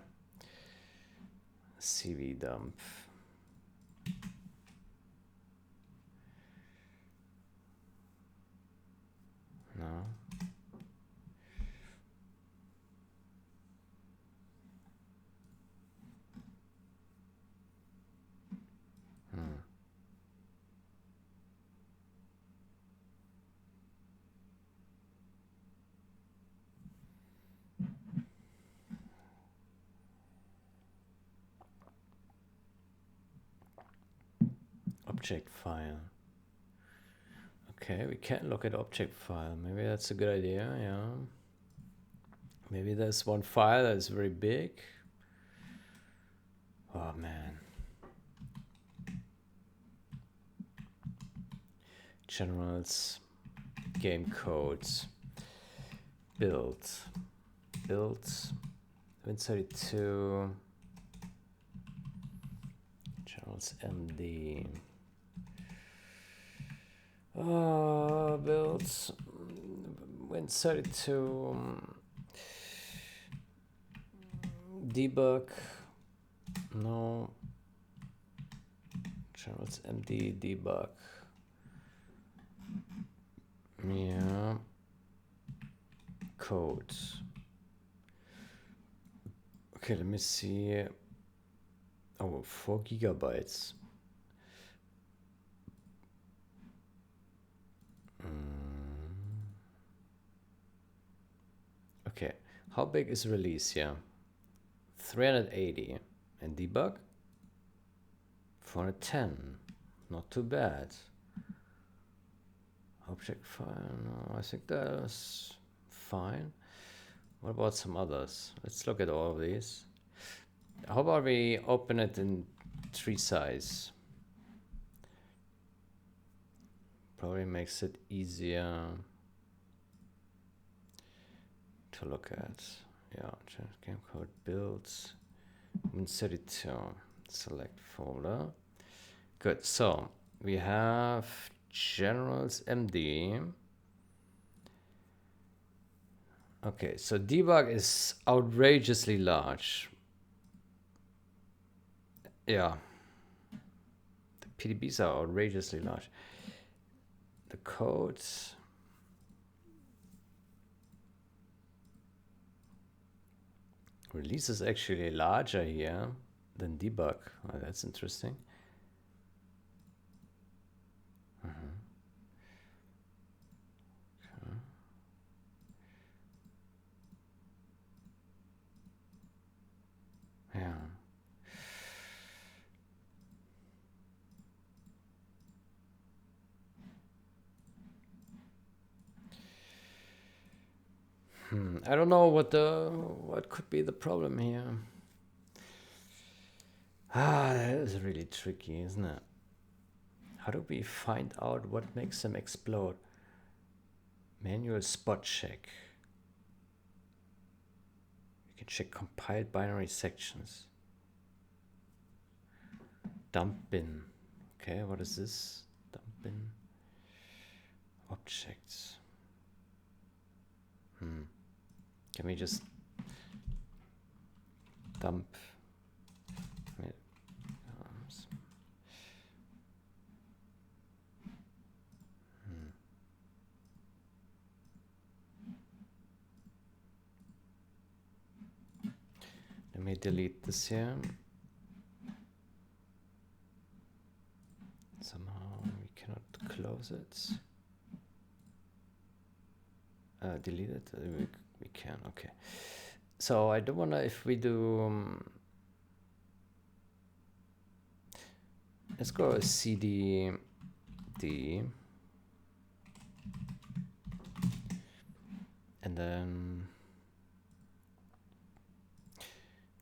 CV dump. No. Object file. Okay, we can look at object file. Maybe that's a good idea, yeah. Maybe there's one file that's very big. Oh man. Generals, game codes, build, Win32, generals MD. Builds Win32 debug. No. Generals MD debug. Yeah. Code. Okay, let me see. Oh, 4 gigabytes. Okay, how big is release here? 380. And debug? 410. Not too bad. Object file, no, I think that's fine. What about some others? Let's look at all of these. How about we open it in tree size? Probably makes it easier to look at. Yeah, game code builds. Win32. Select folder. Good. So we have generals MD. Okay, so debug is outrageously large. Yeah. The PDBs are outrageously large. The codes. Release is actually larger here than debug. Oh, that's interesting. Yeah. I don't know what could be the problem here. That is really tricky, isn't it? How do we find out what makes them explode? Manual spot check. We can check compiled binary sections. Dump bin. Okay, what is this? Dump bin. Objects. Can we just dump? Let me delete this here. Somehow we cannot close it. Delete it. We can. Okay. So I don't wanna. If we do, let's go cd d, and then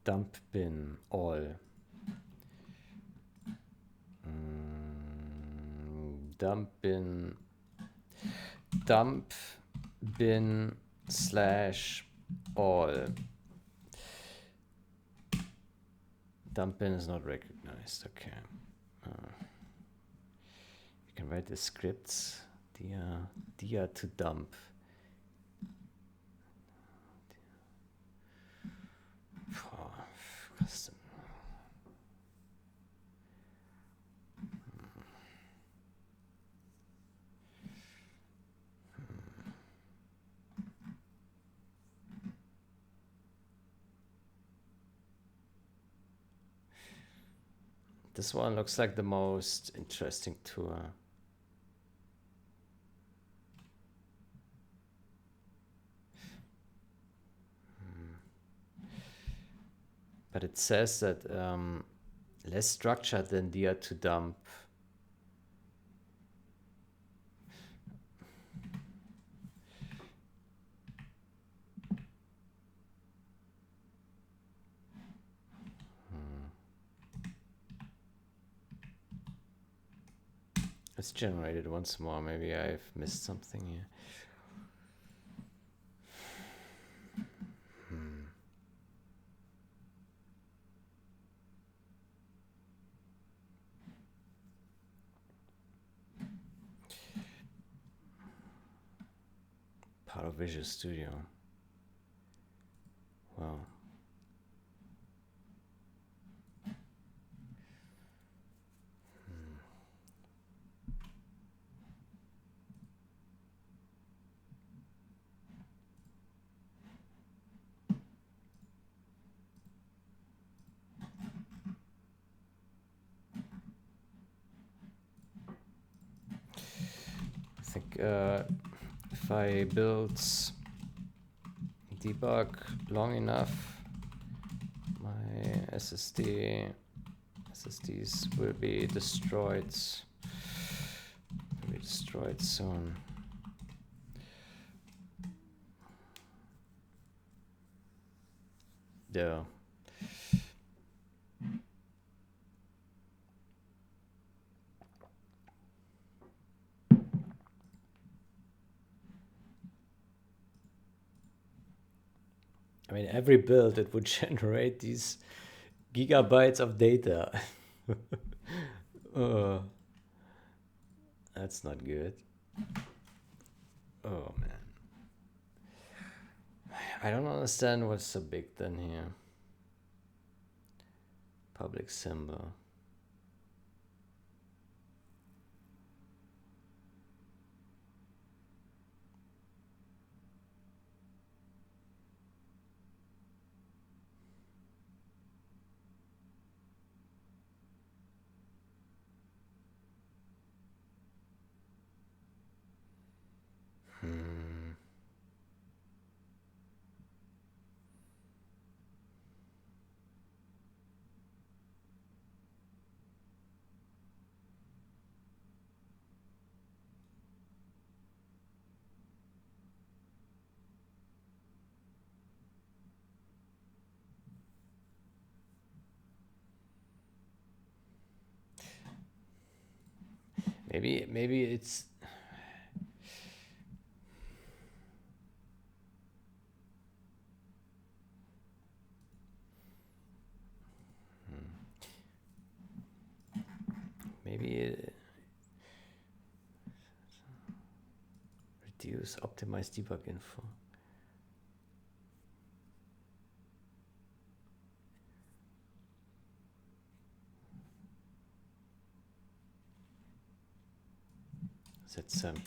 dump bin all. Dump bin slash all. Dump bin is not recognized. Okay. You can write the scripts. Dia to dump. Custom. This one looks like the most interesting tour. But it says that less structured than dia to dump. Let's generate it once more. Maybe I've missed something here. Part of Visual Studio. Wow. I think if I build debug long enough, my SSDs will be destroyed. Soon. Yeah. I mean, every build it would generate these gigabytes of data. That's not good. Oh man. I don't understand what's so big then here. Public symbol. Maybe it's maybe it reduce optimize debug info. That's okay.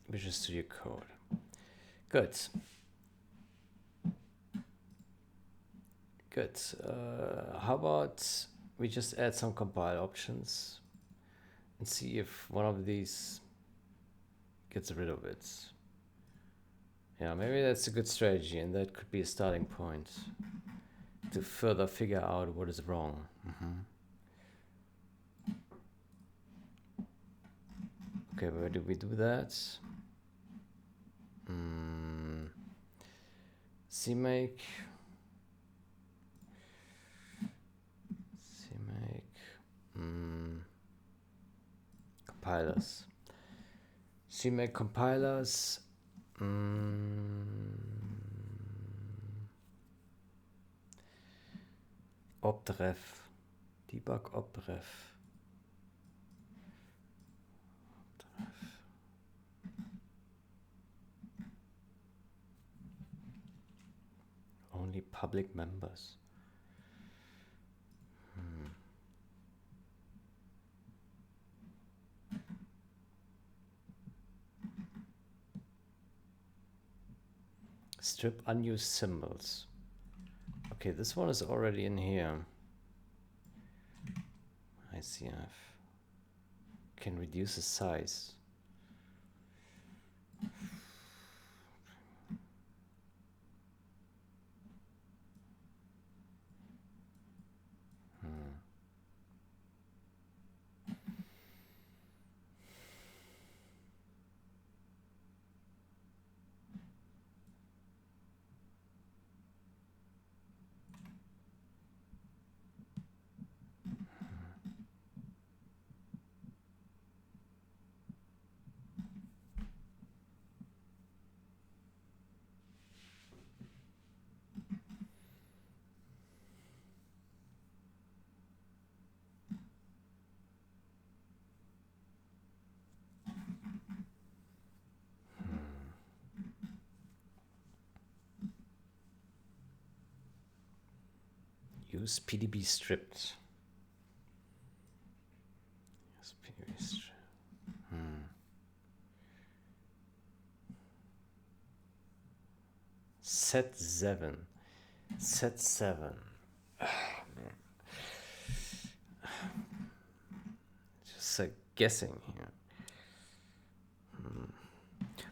Visual Studio Code. Good. Good. How about we just add some compile options and see if one of these gets rid of it. Yeah, maybe that's a good strategy, and that could be a starting point to further figure out what is wrong. Okay, where do we do that? CMake. Compilers. CMake compilers. Opref. Debug opref. Only public members. Strip unused symbols. Okay, this one is already in here. ICF. Can reduce the size. Use PDB stripped. Use PDB stripped. Set 7. Set 7. Just guessing here.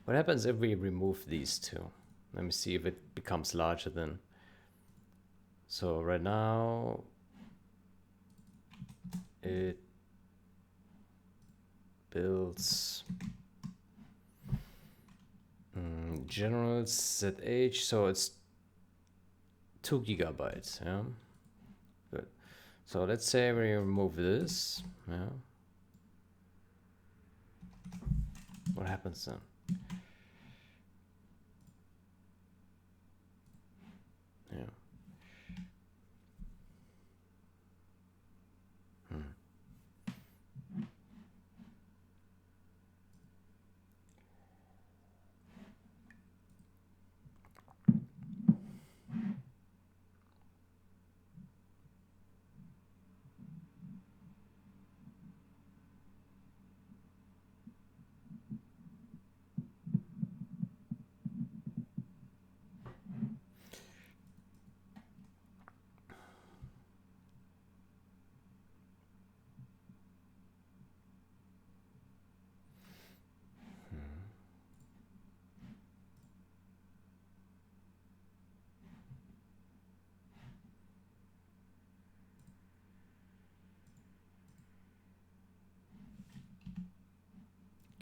What happens if we remove these two? Let me see if it becomes larger then. So right now it builds general ZH, so it's 2 gigabytes. Yeah, good. So let's say we remove this. Yeah, what happens then? Yeah.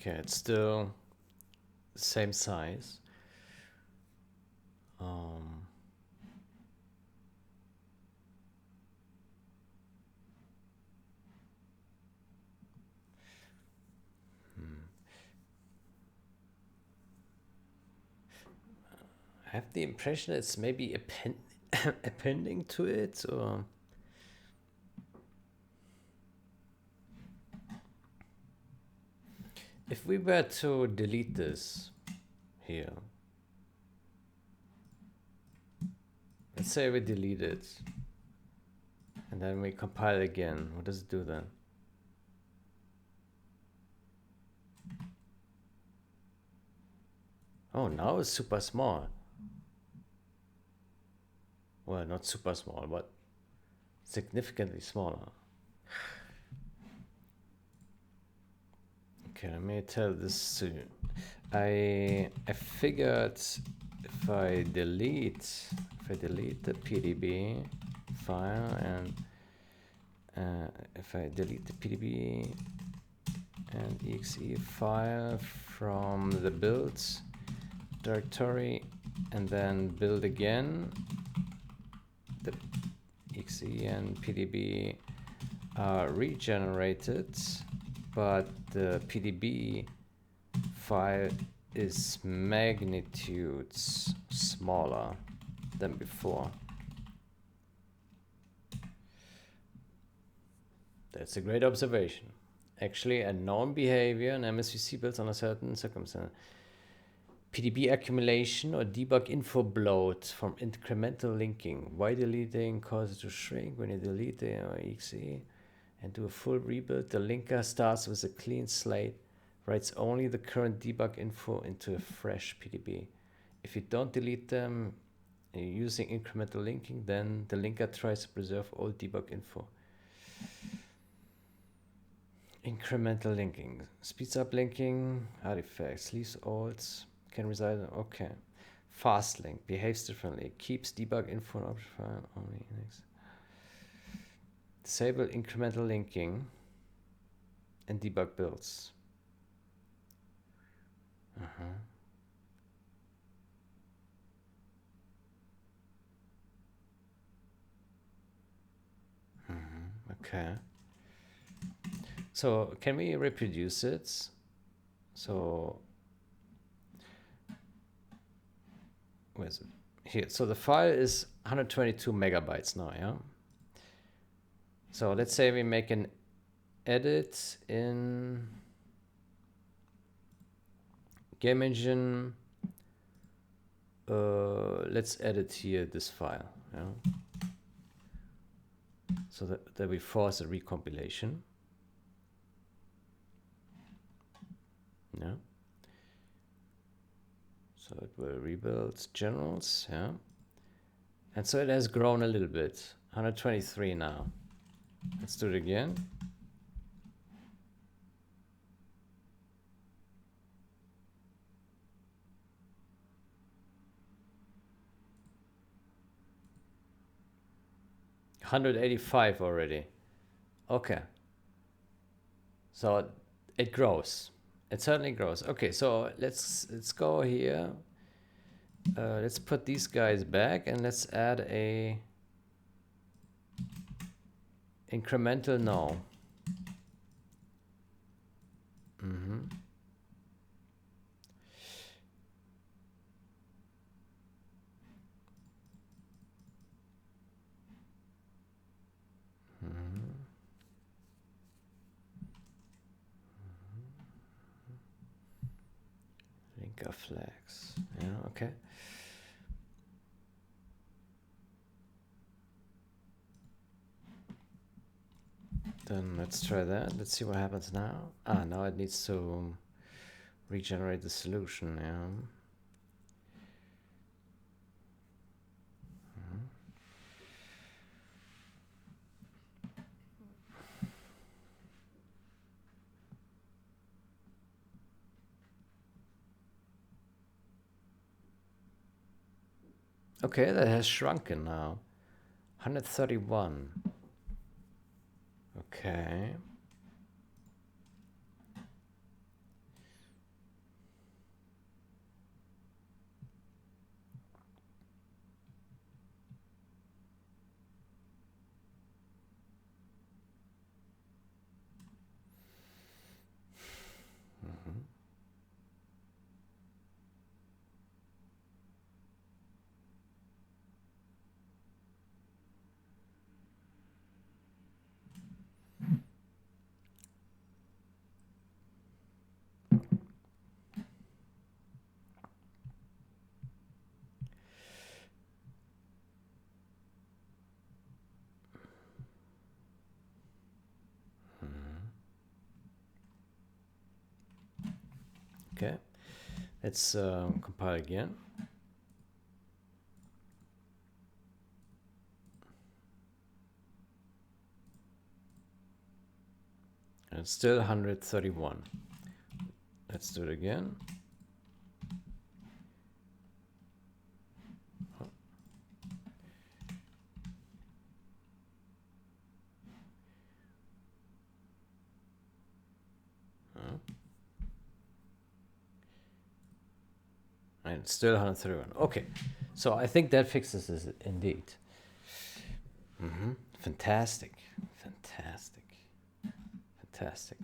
Okay, it's still the same size. I have the impression it's maybe appending to it, or if we were to delete this here, let's say we delete it and then we compile again, what does it do then? Oh, now it's super small. Well, not super small, but significantly smaller. Okay, let me tell this to you. I figured if I delete the PDB file and if I delete the PDB and exe file from the build directory and then build again, the exe and PDB are regenerated, but the PDB file is magnitudes smaller than before. That's a great observation. Actually, a known behavior in MSVC builds on a certain circumstance. PDB accumulation or debug info bloat from incremental linking. Why deleting causes to shrink when you delete the exe and do a full rebuild? The linker starts with a clean slate, writes only the current debug info into a fresh PDB. If you don't delete them using incremental linking, then the linker tries to preserve all debug info. Incremental linking speeds up linking, artifacts, leaves alts, can reside in, okay. Fast link behaves differently, keeps debug info and object file only index. Disable incremental linking and debug builds. Okay. So can we reproduce it? So where's it? Here. So the file is 122 megabytes now, yeah? So let's say we make an edit in game engine. Let's edit here this file, yeah? So that we force a recompilation. Yeah. So it will rebuild generals, yeah. And so it has grown a little bit, 123 now. Let's do it again. $185 already. Okay. So it grows. It certainly grows. Okay, so let's go here. Let's put these guys back and let's add a incremental no. Linker flags. Yeah, okay. Then let's try that. Let's see what happens now. Ah, now it needs to regenerate the solution, yeah. Okay, that has shrunken now. 131. Okay. Okay, let's compile again. And it's still 131. Let's do it again. And it's still 131. Okay, so I think that fixes it indeed. Fantastic, fantastic, fantastic.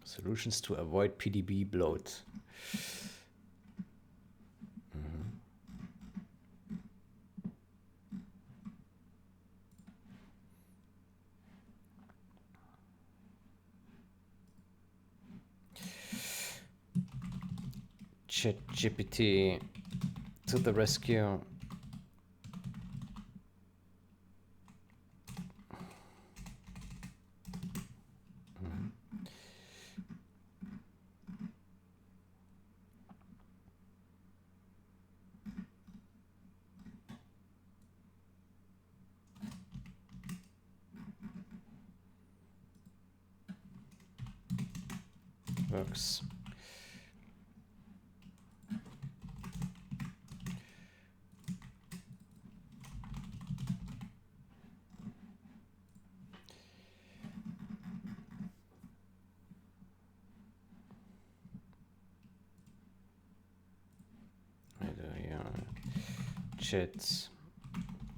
Solutions to avoid PDB bloat. ChatGPT to the rescue. Works.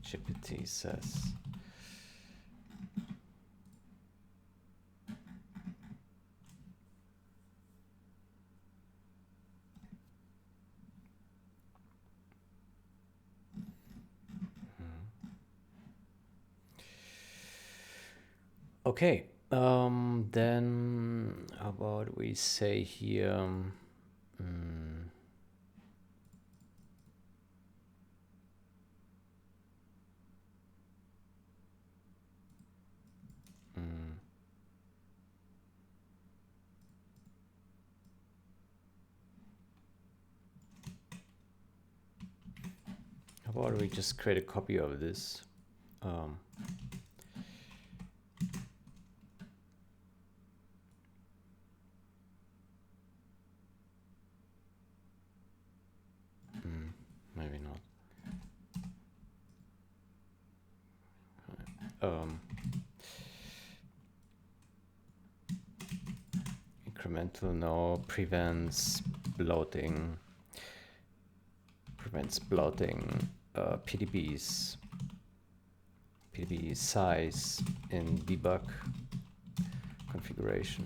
ChatGPT says. Okay, then how about we say here, how about we just create a copy of this? Maybe not. Incremental, no, prevents bloating, PDBs, PDB size in debug configuration.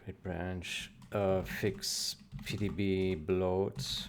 Create branch, fix PDB bloat.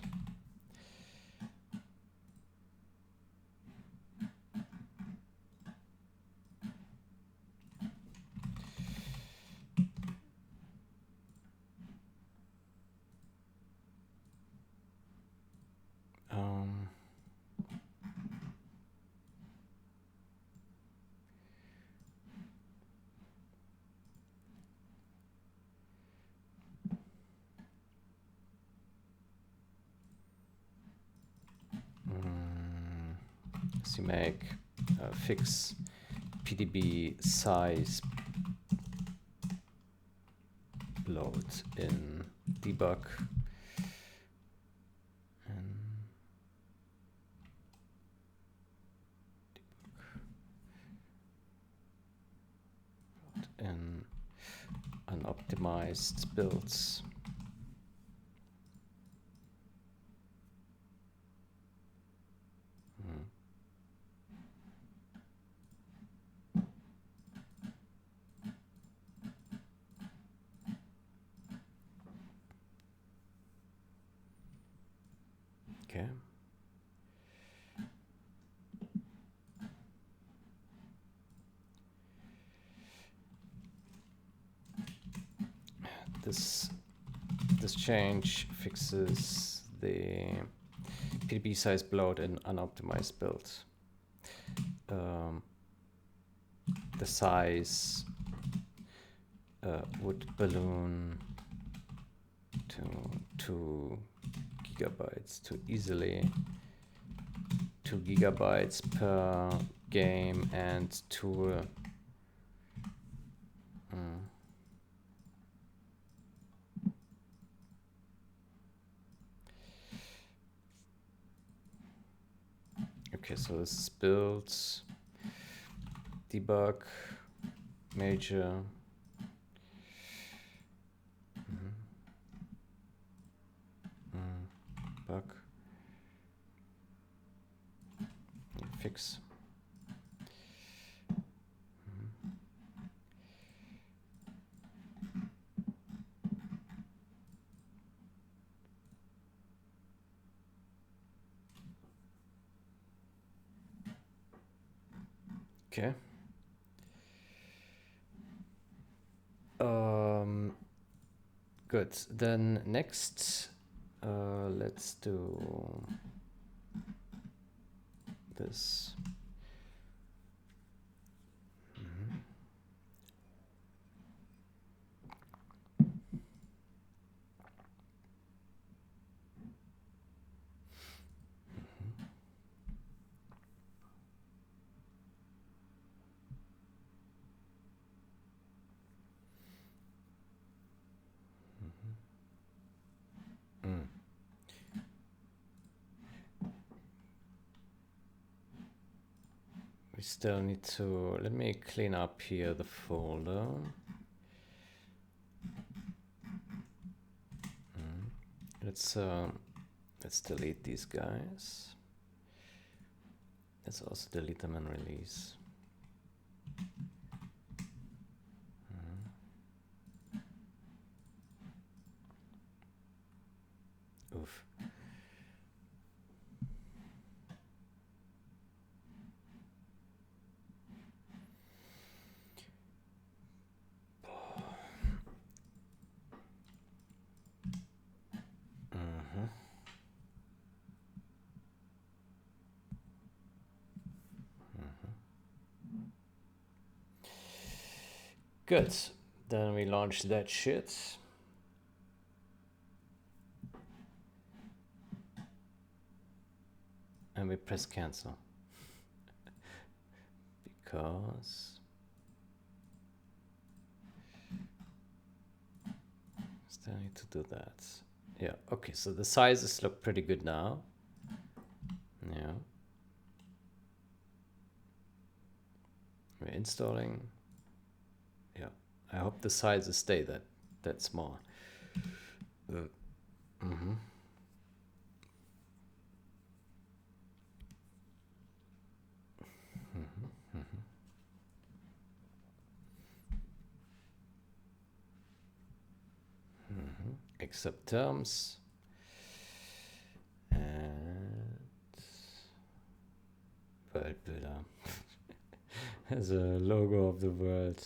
CMake fix PDB size bloat in debug in unoptimized builds. this change fixes the PDB size bloat in unoptimized build. The size would balloon to 2 gigabytes too easily. 2 gigabytes per game and tool. Okay, so this is build, debug, major. Bug. Fix. Okay. Good. Then next, let's do this. We still need to, let me clean up here the folder. Let's delete these guys. Let's also delete them and release. Oof. Good. Then we launch that shit. And we press cancel. Because still need to do that. Yeah, okay, so the sizes look pretty good now. Yeah. We're installing. Yeah, I hope the sizes stay that small. Accept terms. And world builder. There's a logo of the world.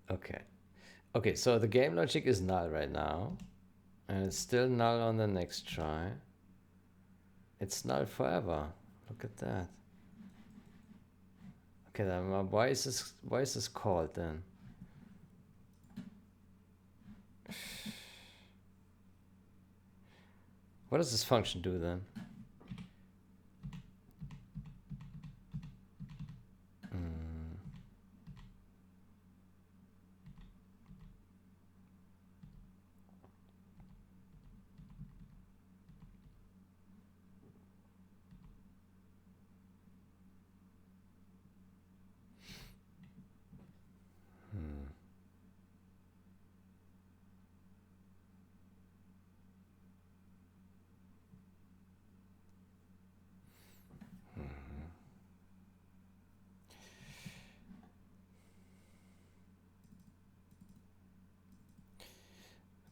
Okay. Okay, so the game logic is null right now. And it's still null on the next try. It's null forever. Look at that. Okay, then why is this called then? What does this function do then?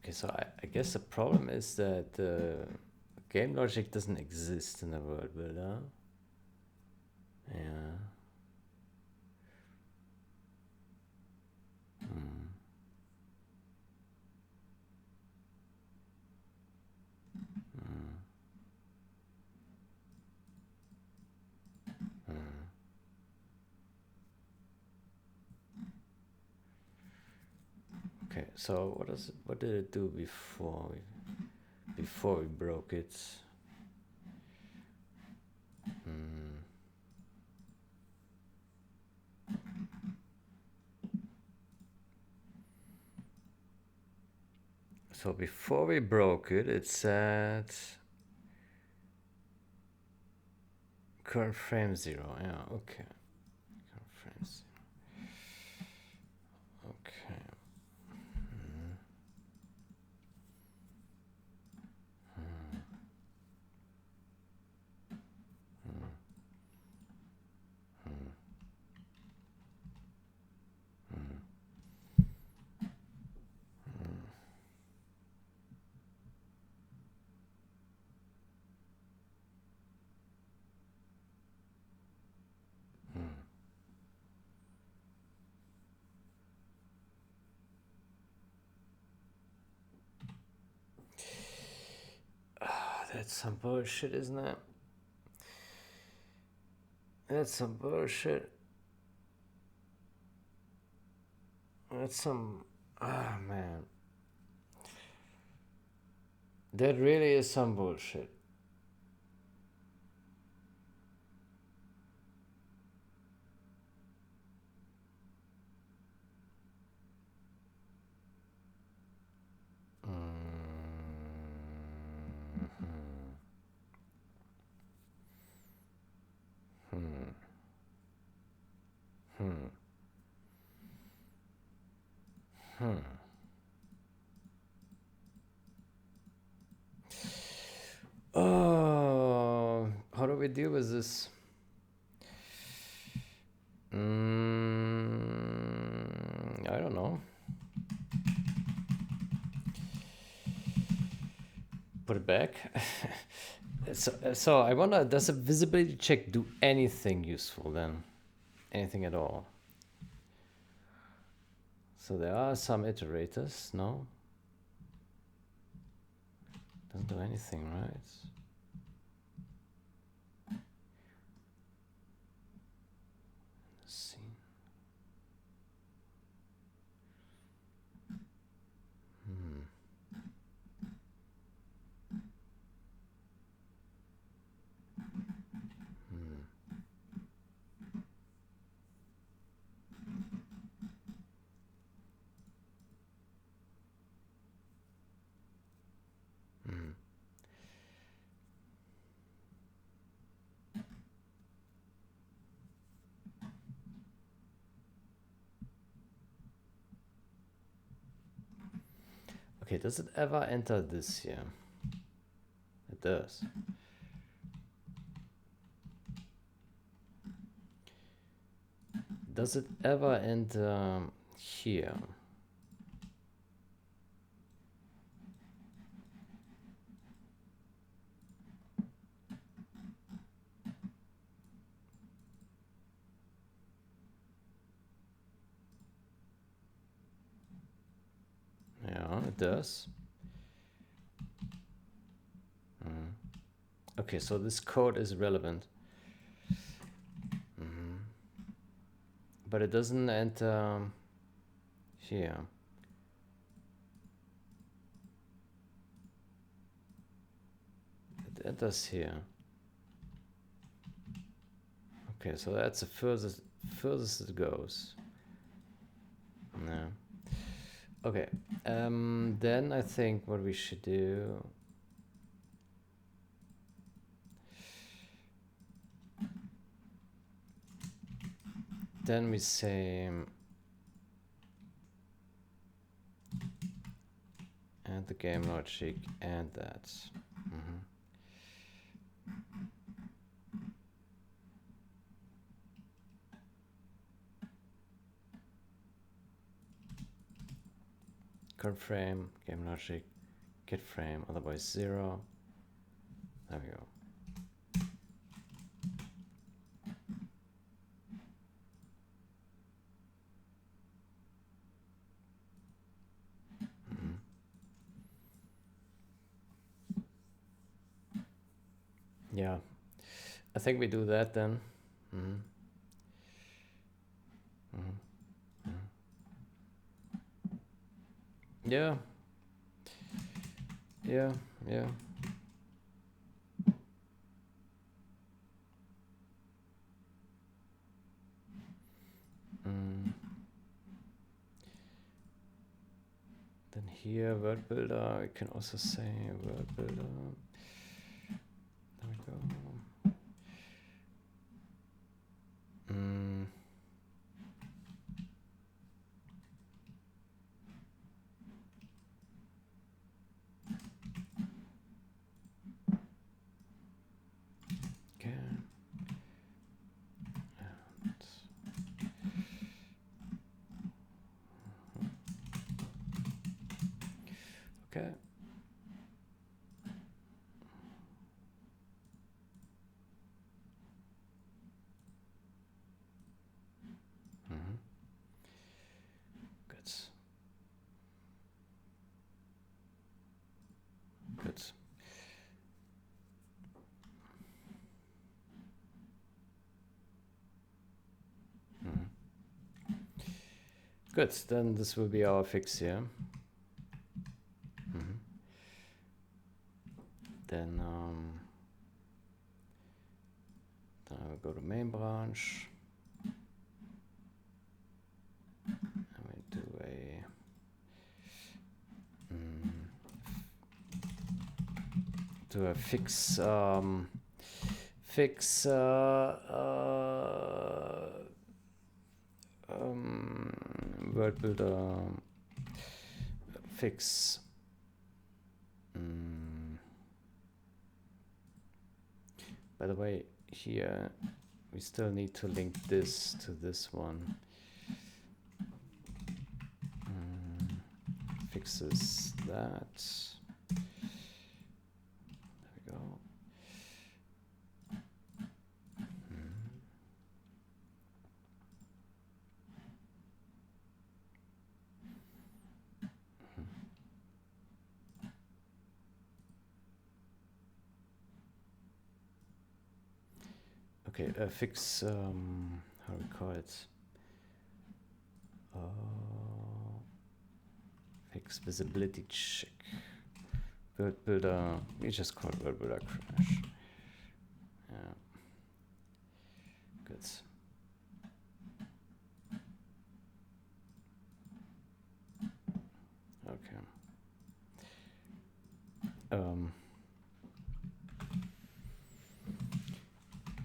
Okay, so I guess the problem is that game logic doesn't exist in the world builder. Yeah. Okay, so what did it do before we broke it? So before we broke it, it said current frame 0. Yeah, okay. Current frame 0. Okay. That's some bullshit, isn't it? That's some bullshit. That's some... Ah, man. That really is some bullshit. Oh, how do we deal with this? I don't know. Put it back. So I wonder, does a visibility check do anything useful then? Anything at all? So there are some iterators, no? Doesn't do anything, right? Scene. Okay, does it ever enter this here? It does. Does it ever enter here? Yeah, it does. Okay, so this code is relevant. But it doesn't enter here. It enters here. Okay, so that's the furthest it goes. No. Okay, then I think what we should do... Then we say... add the game logic and that. Current frame, game logic, get frame, otherwise 0. There we go. Yeah, I think we do that then. Yeah. Yeah, yeah. Then here, word builder, I can also say word builder. There we go. Okay. Okay. Good. Good. Good. Then this will be our fix here. Then I will go to main branch. And we do a fix word builder fix. By the way, here we still need to link this to this one. Fixes that. There we go. Okay, fix, how do we call it? Fix visibility check. Word builder, we just call it word builder crash. Yeah. Good. Okay.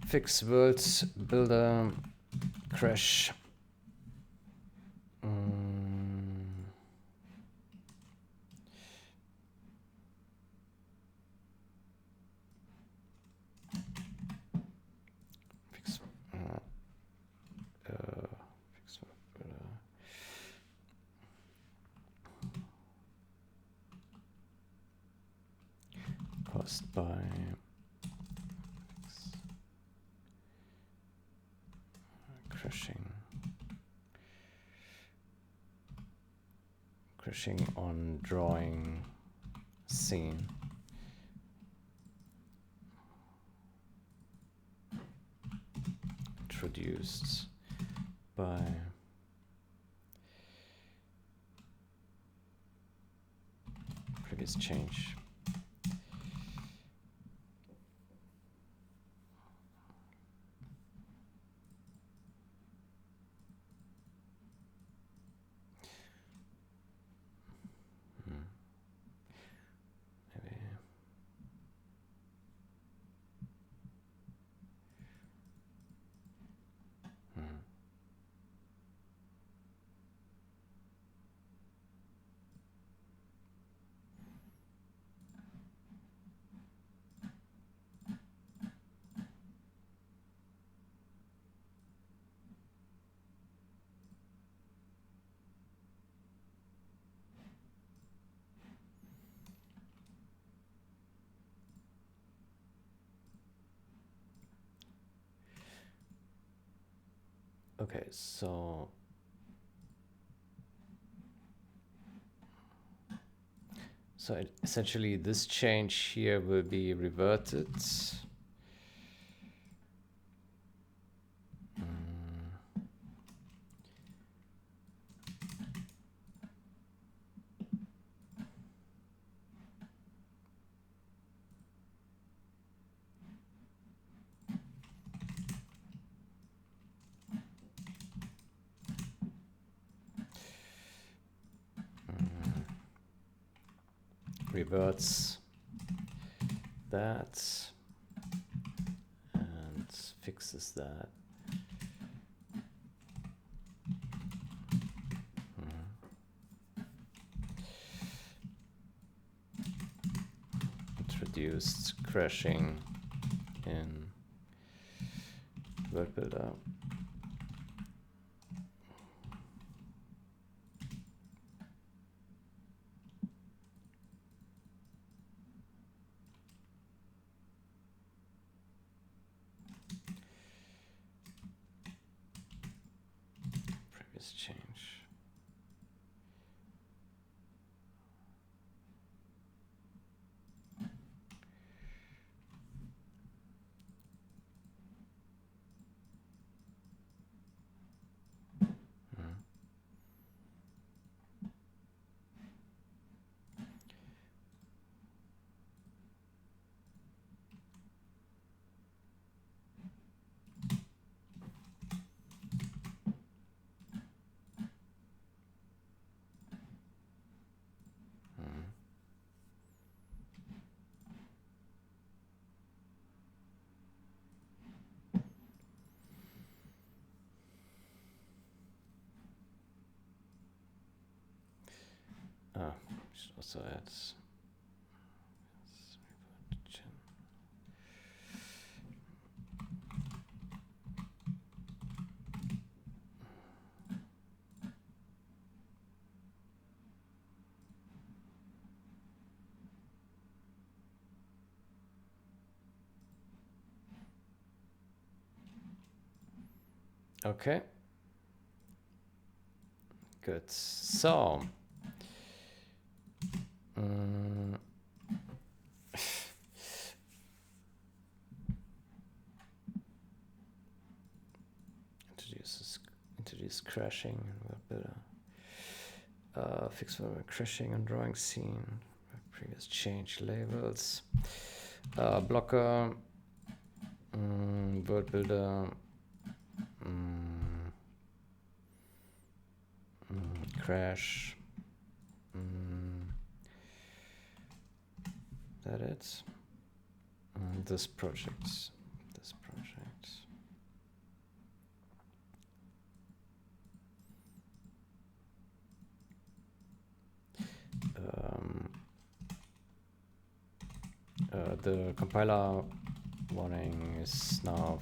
Fix world builder crash. Fix world builder. Caused by crashing on drawing scene. Introduced by previous change. Okay, so essentially this change here will be reverted. reverts that and fixes that. Introduced crashing in word builder. Previous change. Should also add okay. Good. So introduce crashing in web builder. Fix for crashing and drawing scene. Previous change labels. Blocker. Word builder. Crash. That it. This project. The compiler warning is now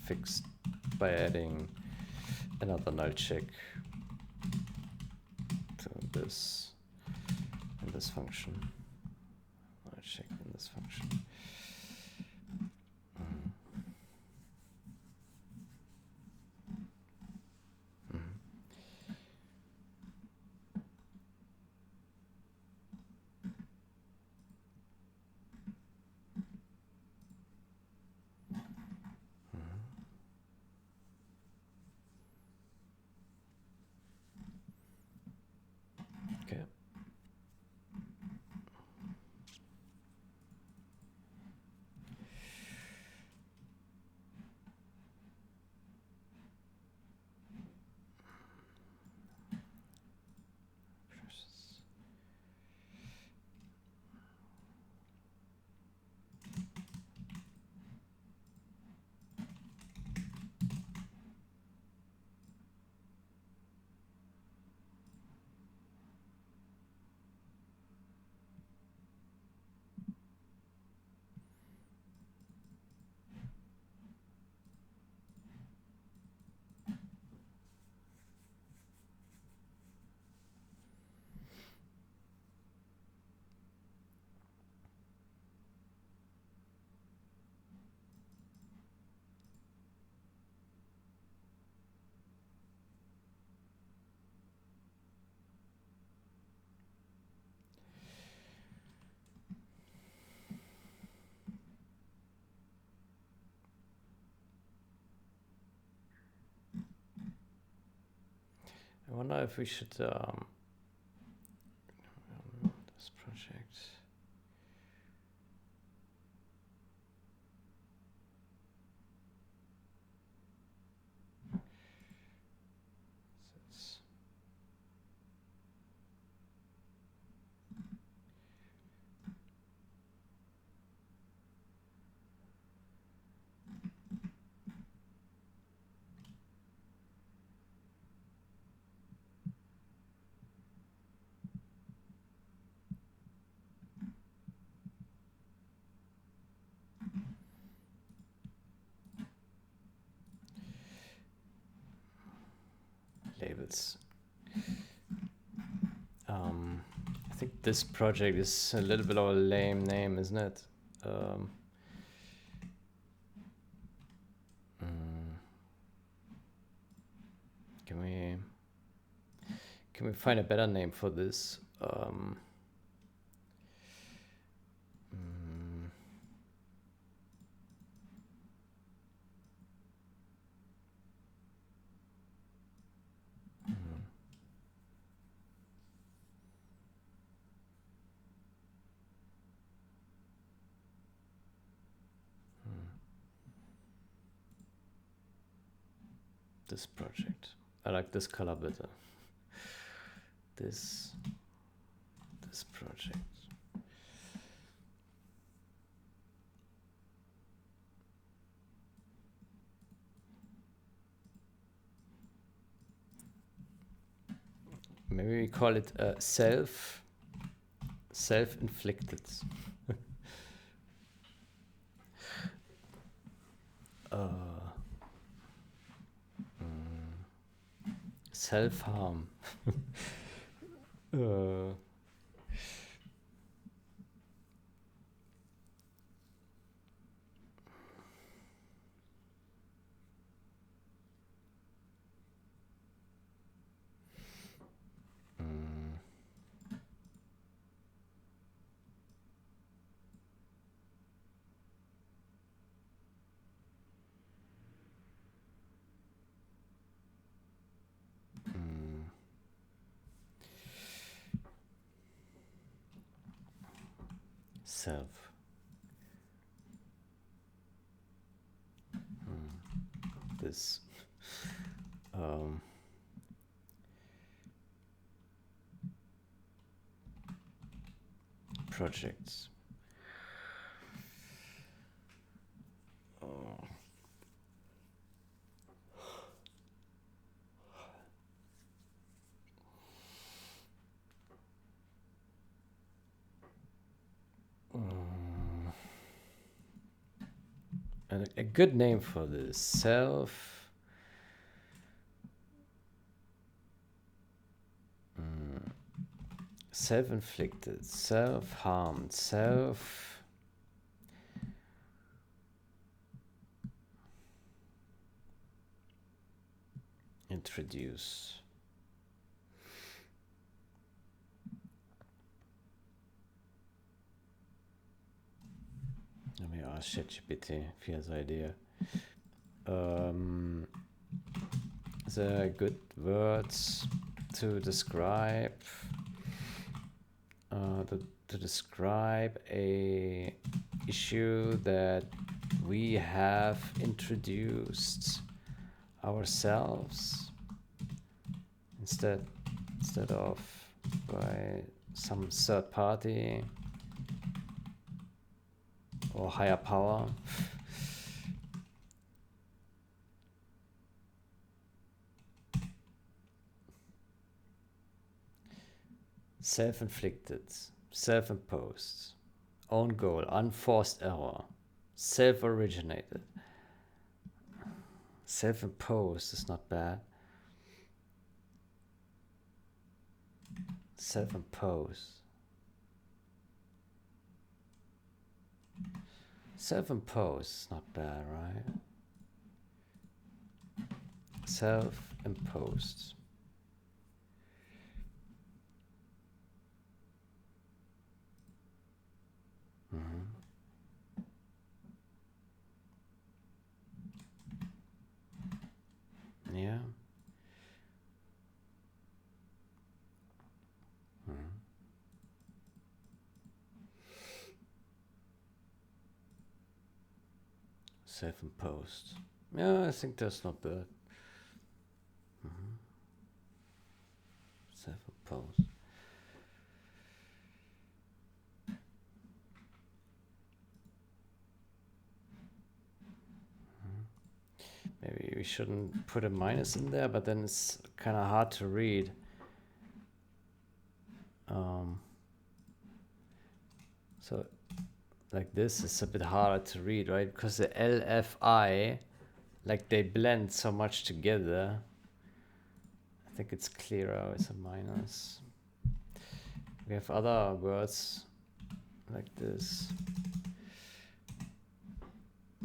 fixed by adding another null check to this in this function. Null check in this function. Okay. I wonder if we should this project. labels. I think this project is a little bit of a lame name, isn't it? Can we find a better name for this? This project. I like this color better. This project. Maybe we call it self-inflicted. Self-harm. Self. This. Projects. And a good name for this. Self-inflicted, self-harmed, introduce. Let me ask ChatGPT if he has an idea. Is there good words to describe a issue that we have introduced ourselves instead of by some third party or higher power? Self-inflicted, self-imposed, own goal, unforced error, self-originated. Self-imposed is not bad. Self-imposed. Self-imposed is not bad, right? Self-imposed. Yeah. Self-imposed. Yeah, I think that's not bad. Self-imposed. Maybe we shouldn't put a minus in there, but then it's kind of hard to read. So like this is a bit harder to read, right? Because the LFI, like they blend so much together. I think it's clearer with a minus. We have other words like this.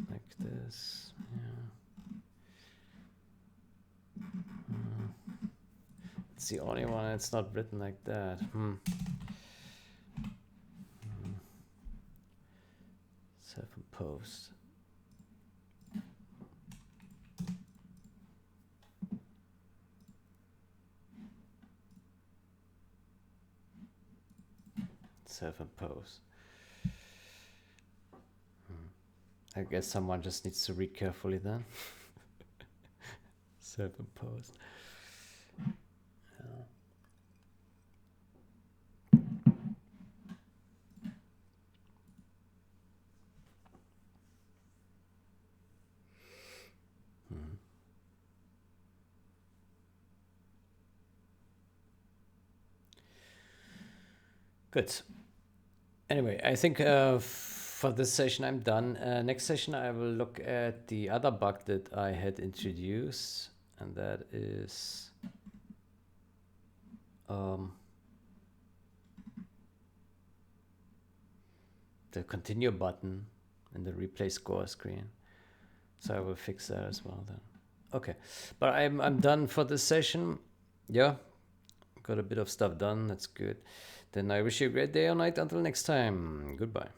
Like this, yeah. It's the only one that's not written like that. Self-imposed. Self-imposed. I guess someone just needs to read carefully then. Self-imposed. Yeah. Good. Anyway, I think for this session I'm done. Next session I will look at the other bug that I had introduced, and that is the continue button in the replay score screen. So I will fix that as well then. Okay, but I'm done for this session. Yeah, got a bit of stuff done. That's good. Then I wish you a great day or night. Until next time. Goodbye.